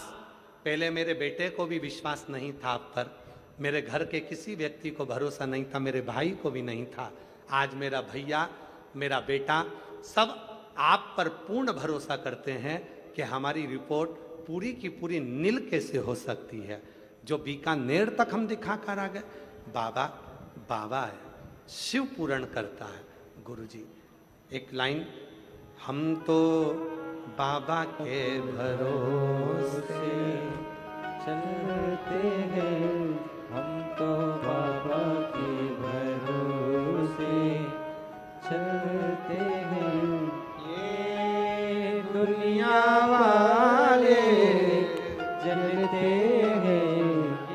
पहले मेरे बेटे को भी विश्वास नहीं था आप पर, मेरे घर के किसी व्यक्ति को भरोसा नहीं था, मेरे भाई को भी नहीं था। आज मेरा भैया, मेरा बेटा सब आप पर पूर्ण भरोसा करते हैं कि हमारी रिपोर्ट पूरी की पूरी नील कैसे हो सकती है। जो बीकानेर तक हम दिखा कर आ गए। बाबा बाबा है, शिव पूर्ण करता है। गुरुजी, एक लाइन, हम तो बाबा के भरोसे चलते हैं, हम तो बाबा के भरोसे चलते हैं। ये दुनिया वाले जलते हैं,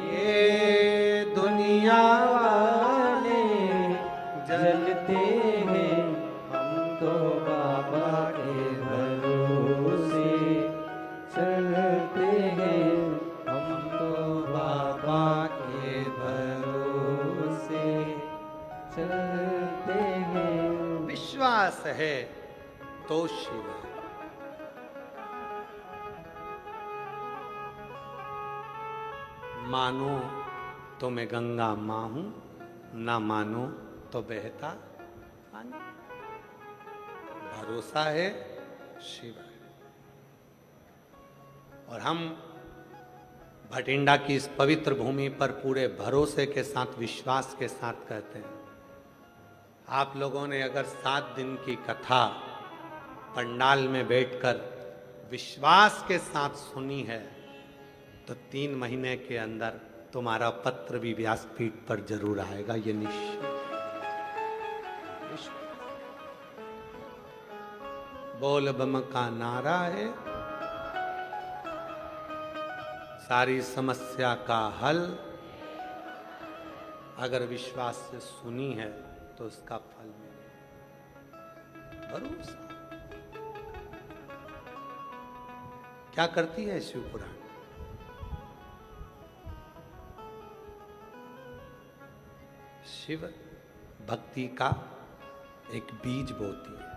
ये दुनिया वाले जलते हैं, हम तो बाबा के भरोसे चलते हैं, हम तो बाबा के भरोसे चलते हैं। विश्वास है तो शिव है। मानो तो मैं गंगा मां हूं, ना मानो तो बहता पानी। भरोसा है शिव है। और हम भटिंडा की इस पवित्र भूमि पर पूरे भरोसे के साथ, विश्वास के साथ कहते हैं, आप लोगों ने अगर 7 दिन की कथा पंडाल में बैठकर विश्वास के साथ सुनी है तो 3 महीने के अंदर तुम्हारा पत्र भी व्यासपीठ पर जरूर आएगा, ये निश्चित। बोल बम का नारा है, सारी समस्या का हल। अगर विश्वास से सुनी है तो उसका फल मिले। भरोसा क्या करती है शिव पुराण? शिव भक्ति का एक बीज बोती है।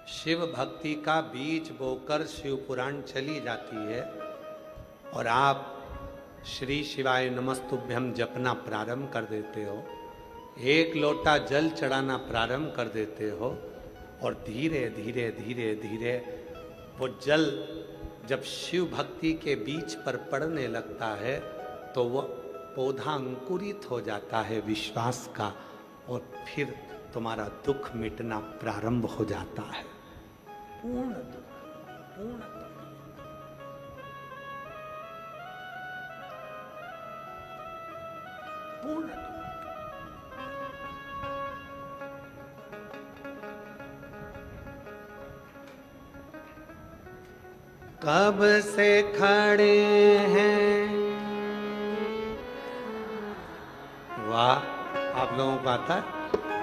शिव भक्ति का बीज बोकर शिव पुराण चली जाती है और आप श्री शिवाय नमस्तुभ्यम जपना प्रारंभ कर देते हो, एक लोटा जल चढ़ाना प्रारंभ कर देते हो और धीरे धीरे धीरे धीरे वो जल जब शिव भक्ति के बीज पर पड़ने लगता है तो वो पौधा अंकुरित हो जाता है विश्वास का, और फिर तुम्हारा दुख मिटना प्रारंभ हो जाता है। पूर्ण दुख, पूर्ण दुख। पूर्ण दुख। कब से खड़े हैं, वाह, आप लोगों को आता है?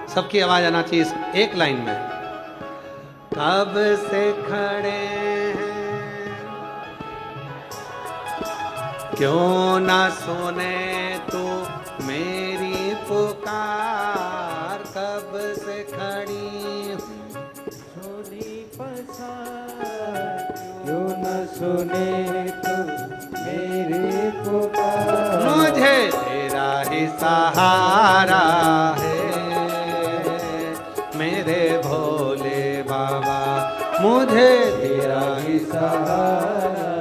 सबकी आवाज आना चाहिए इस एक लाइन में। कब से खड़े हैं, क्यों ना सुने तू मेरी पुकार। कब से खड़ी झोली पसार, क्यों न सुने तू मेरी पुकार। मुझे तेरा ही सहारा है मेरे भोले बाबा, मुझे तेरा ही सहारा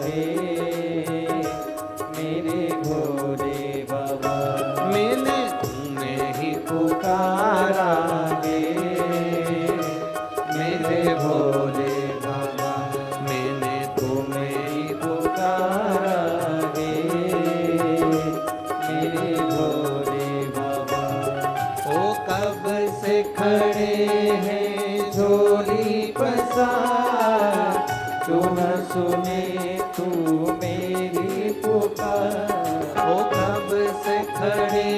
है मेरे भोले बाबा। मैंने तुम्हें ही पुकारा है मेरे भोले बाबा, मैंने तुम्हें ही पुकारा मेरे भोले बाबा। ओ कब से खड़े हैं झोली पसार, क्यों न सुने तू मेरी पुकार। ओ कब से खड़े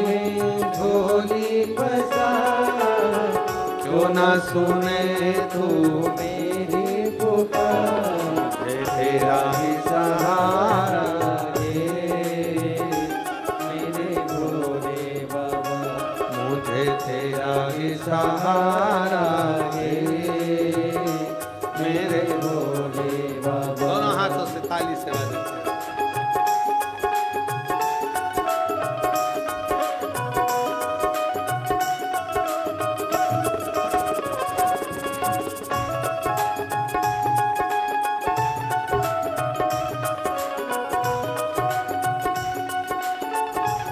हैं झोली पसार, क्यों ना सुने तू तू मेरी पुकार। तेरा ही सहारा। मेरे भोले बाबा, मुझे तेरा ही सहारा है मेरे भोले बाबा। दोनों हाथों से ताली से बजाते हैं।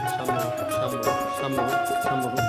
शंभु शंभु शंभु शंभु।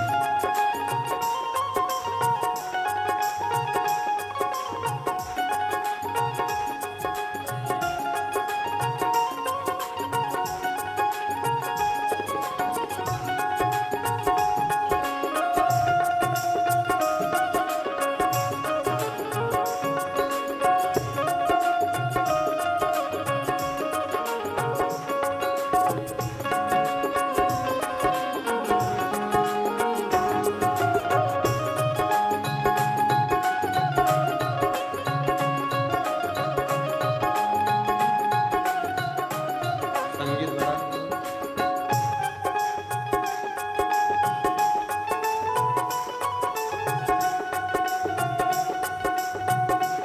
संगीत बजा।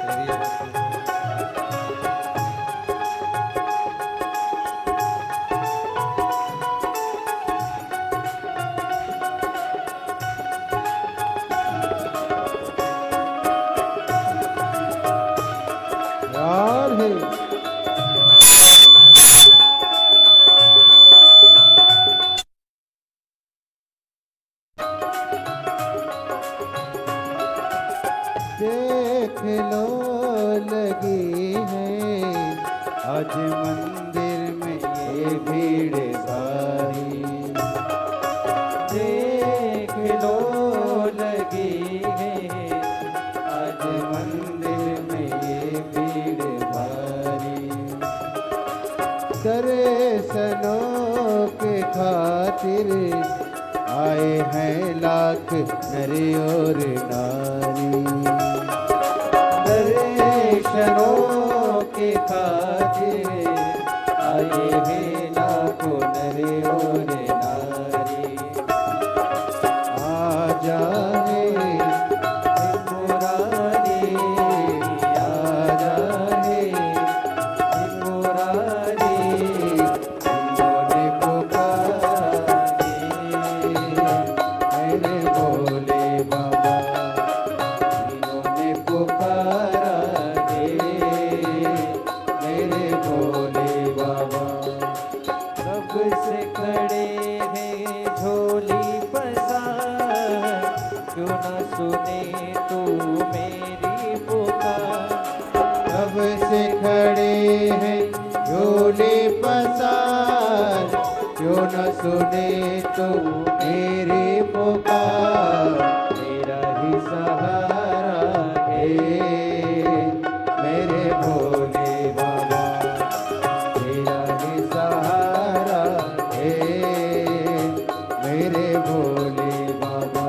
तेरी आवाज़ सुन। यार है देख लो लगी है आज मंदिर में ये भीड़ सारी। देख के खातिर आए हैं लाख नर और नारी। दर्शनों के खातिर आए हैं लाखों नर और नारी। आ जाने मुरारी, आ जाने मुरारी, इन्होंने पुकारे मेरे भोले बाबा, इन्होंने पुकारा मेरे भोले बाबा। कब से खड़े हैं झोली पसार, क्यों न सुने तू मेरी पुकार। कब से खड़े हैं झोली पसार, क्यों न सुने तू मेरी पुकार। मेरा ही सहारा है मेरे भोले बाबा, मेरा ही सहारा है मेरे भोले बाबा।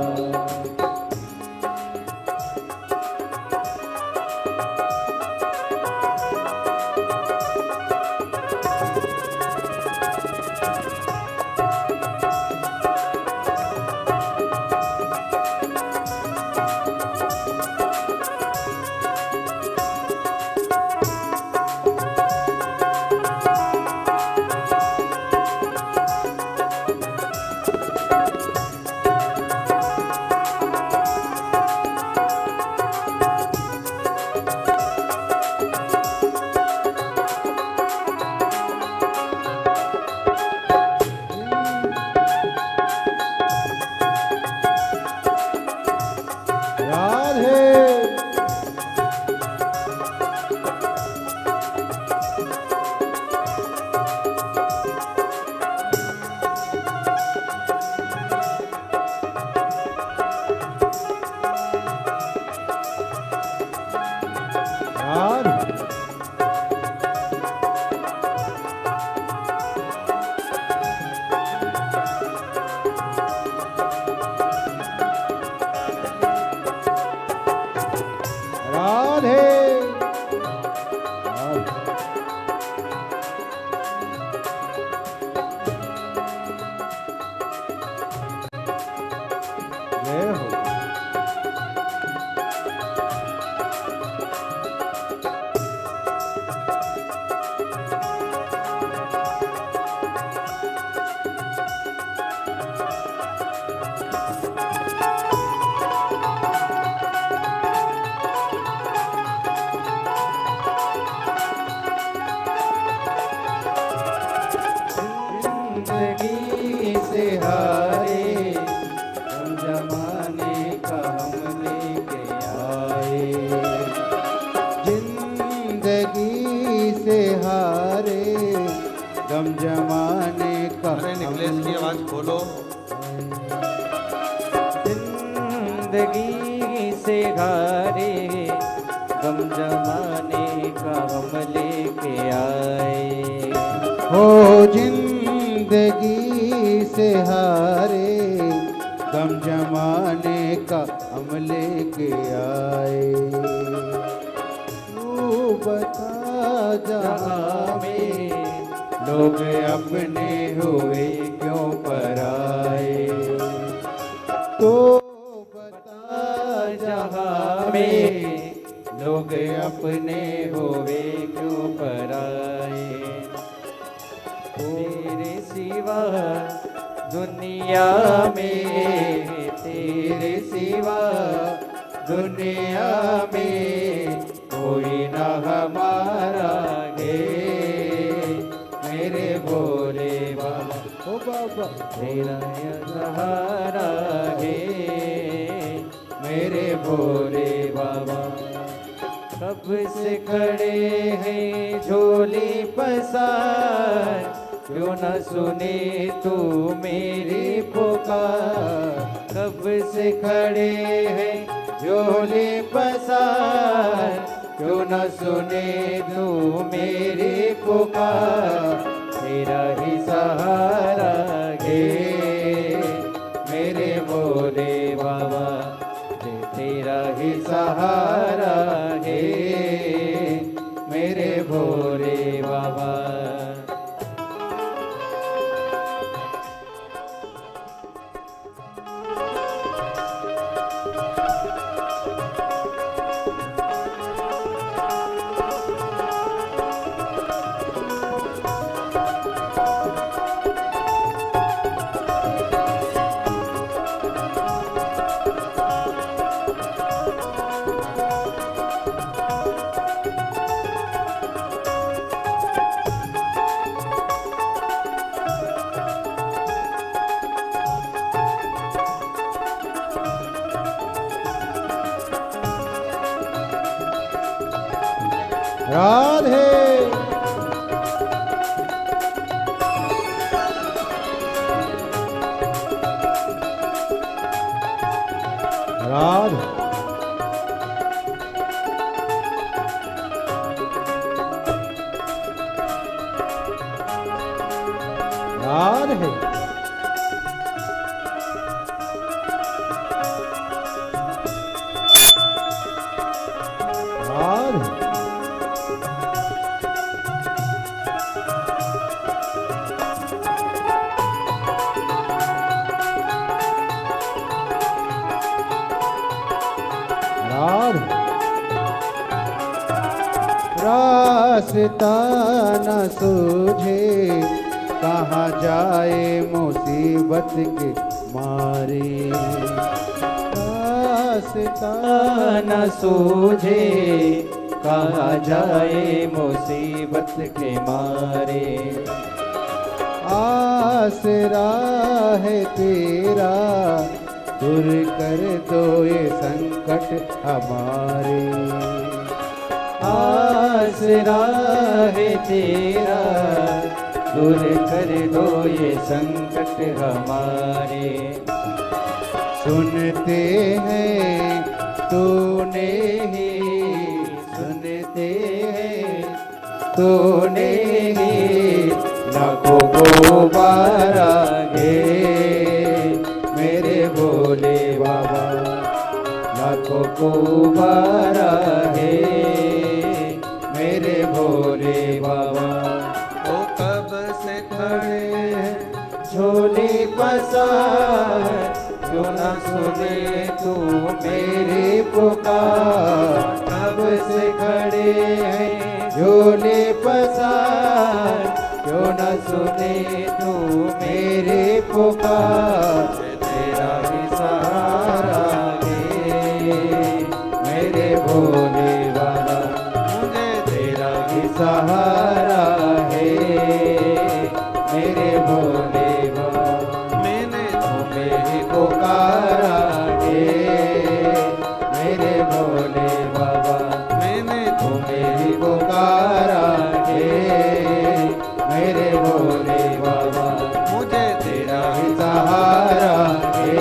जिंदगी से हारे हम जमाने का हम लेके आए। जिंदगी से हारे गम जमाने का। अरे निकलेश की आवाज खोलो। जिंदगी से हारे गम जमाने का हम लेके आए। हो जिंदगी से हारे गम जमाने का हम लेके आए। तू बता जहाँ में लोग अपने हुए क्यों पराए। तो बता जहाँ में लोग अपने हुए क्यों पराए। तेरे सिवा दुनिया में, तेरे सिवा दुनिया में कोई ना हमारा है मेरे भोले बाबा। ओ बाबा तेरा सहारा है मेरे भोले बाबा। कब से खड़े हैं झोली पसार, क्यों न सुने तू मेरी पुकार। कब से खड़े हैं झोली पसार, क्यों न सुने तू मेरी पुकार। तेरा ही सहारा है मेरे भोले बाबा, तेरा ही सहारा है मेरे भोले बाबा। राधे राधे राधे राधे रास्ता न सूझे कहाँ जाए मुसीबत के मारे, रास्ता न सूझे कहाँ जाए मुसीबत के मारे। आसरा है तेरा दूर कर दो ये संकट हमारे, आसरा है तेरा दूर कर दो ये संकट हमारे। सुनते हैं तूने ही, सुनते हैं तूने ही लाखों को बारागे मेरे भोले बाबा, लाखों को बारागे मेरे भोले बाबा। ओ कब से खड़े हैं झोली पसार, क्यों न सुने तू मेरी पुकार। कब से खड़े हैं झोली पसार, क्यों न सुने तू मेरी पुकार। तेरा ही सहारा है मेरे भोले बाबा, मुझे तेरा ही सहारा है मेरे भोले बाबा। मैंने तुम्हें ही पुकारा है मेरे भोले बाबा, मैंने तुम्हें ही पुकारा है मेरे भोले बाबा। मुझे तेरा ही सहारा है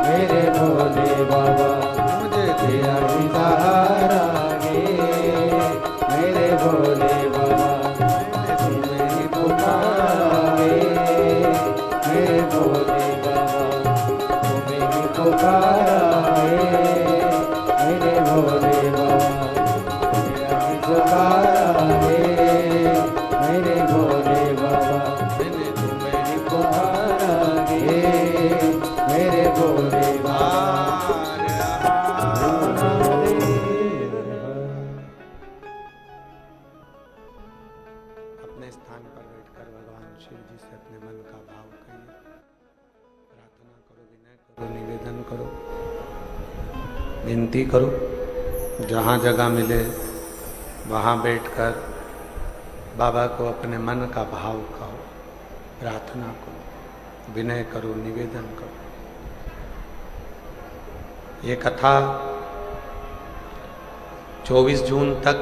मेरे भोले बाबा, मुझे तेरा ही सहारा है मेरे भोले बाबा। तुम्हें ही पुकारा है मेरे भोले बाबा, तुम्हें ही पुकारा है मेरे भोले बाबा। तेरा ही सहारा है मेरे भोले बाबा, मैंने तुम्हें ही पुकारा है मेरे भोले अपने स्थान पर बैठकर भगवान शिव जी से अपने मन का भाव कहिए, प्रार्थना करो, विनय करो, निवेदन करो, विनती करो। जहाँ जगह मिले वहाँ बैठकर बाबा को अपने मन का भाव कहो, प्रार्थना करो, विनय करो, निवेदन करो। ये कथा 24 जून तक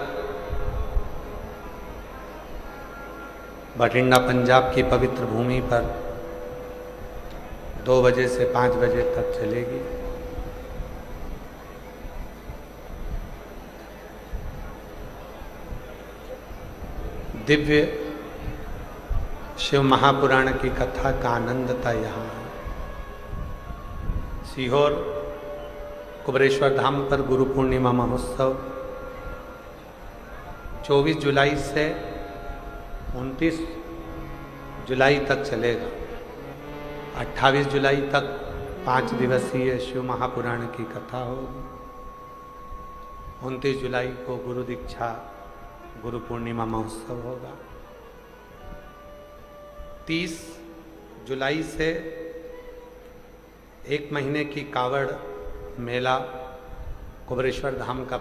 बठिंडा पंजाब की पवित्र भूमि पर 2 बजे से 5 बजे तक चलेगी। दिव्य शिव महापुराण की कथा का आनंद था यहाँ। सीहोर कुबरेश्वर धाम पर गुरु पूर्णिमा महोत्सव 24 जुलाई से 29 जुलाई तक चलेगा। 28 जुलाई तक 5 दिवसीय शिव महापुराण की कथा होगी। 29 जुलाई को गुरु दीक्षा गुरु पूर्णिमा महोत्सव होगा। 30 जुलाई से 1 महीने की कावड़ मेला कुबरेश्वर धाम का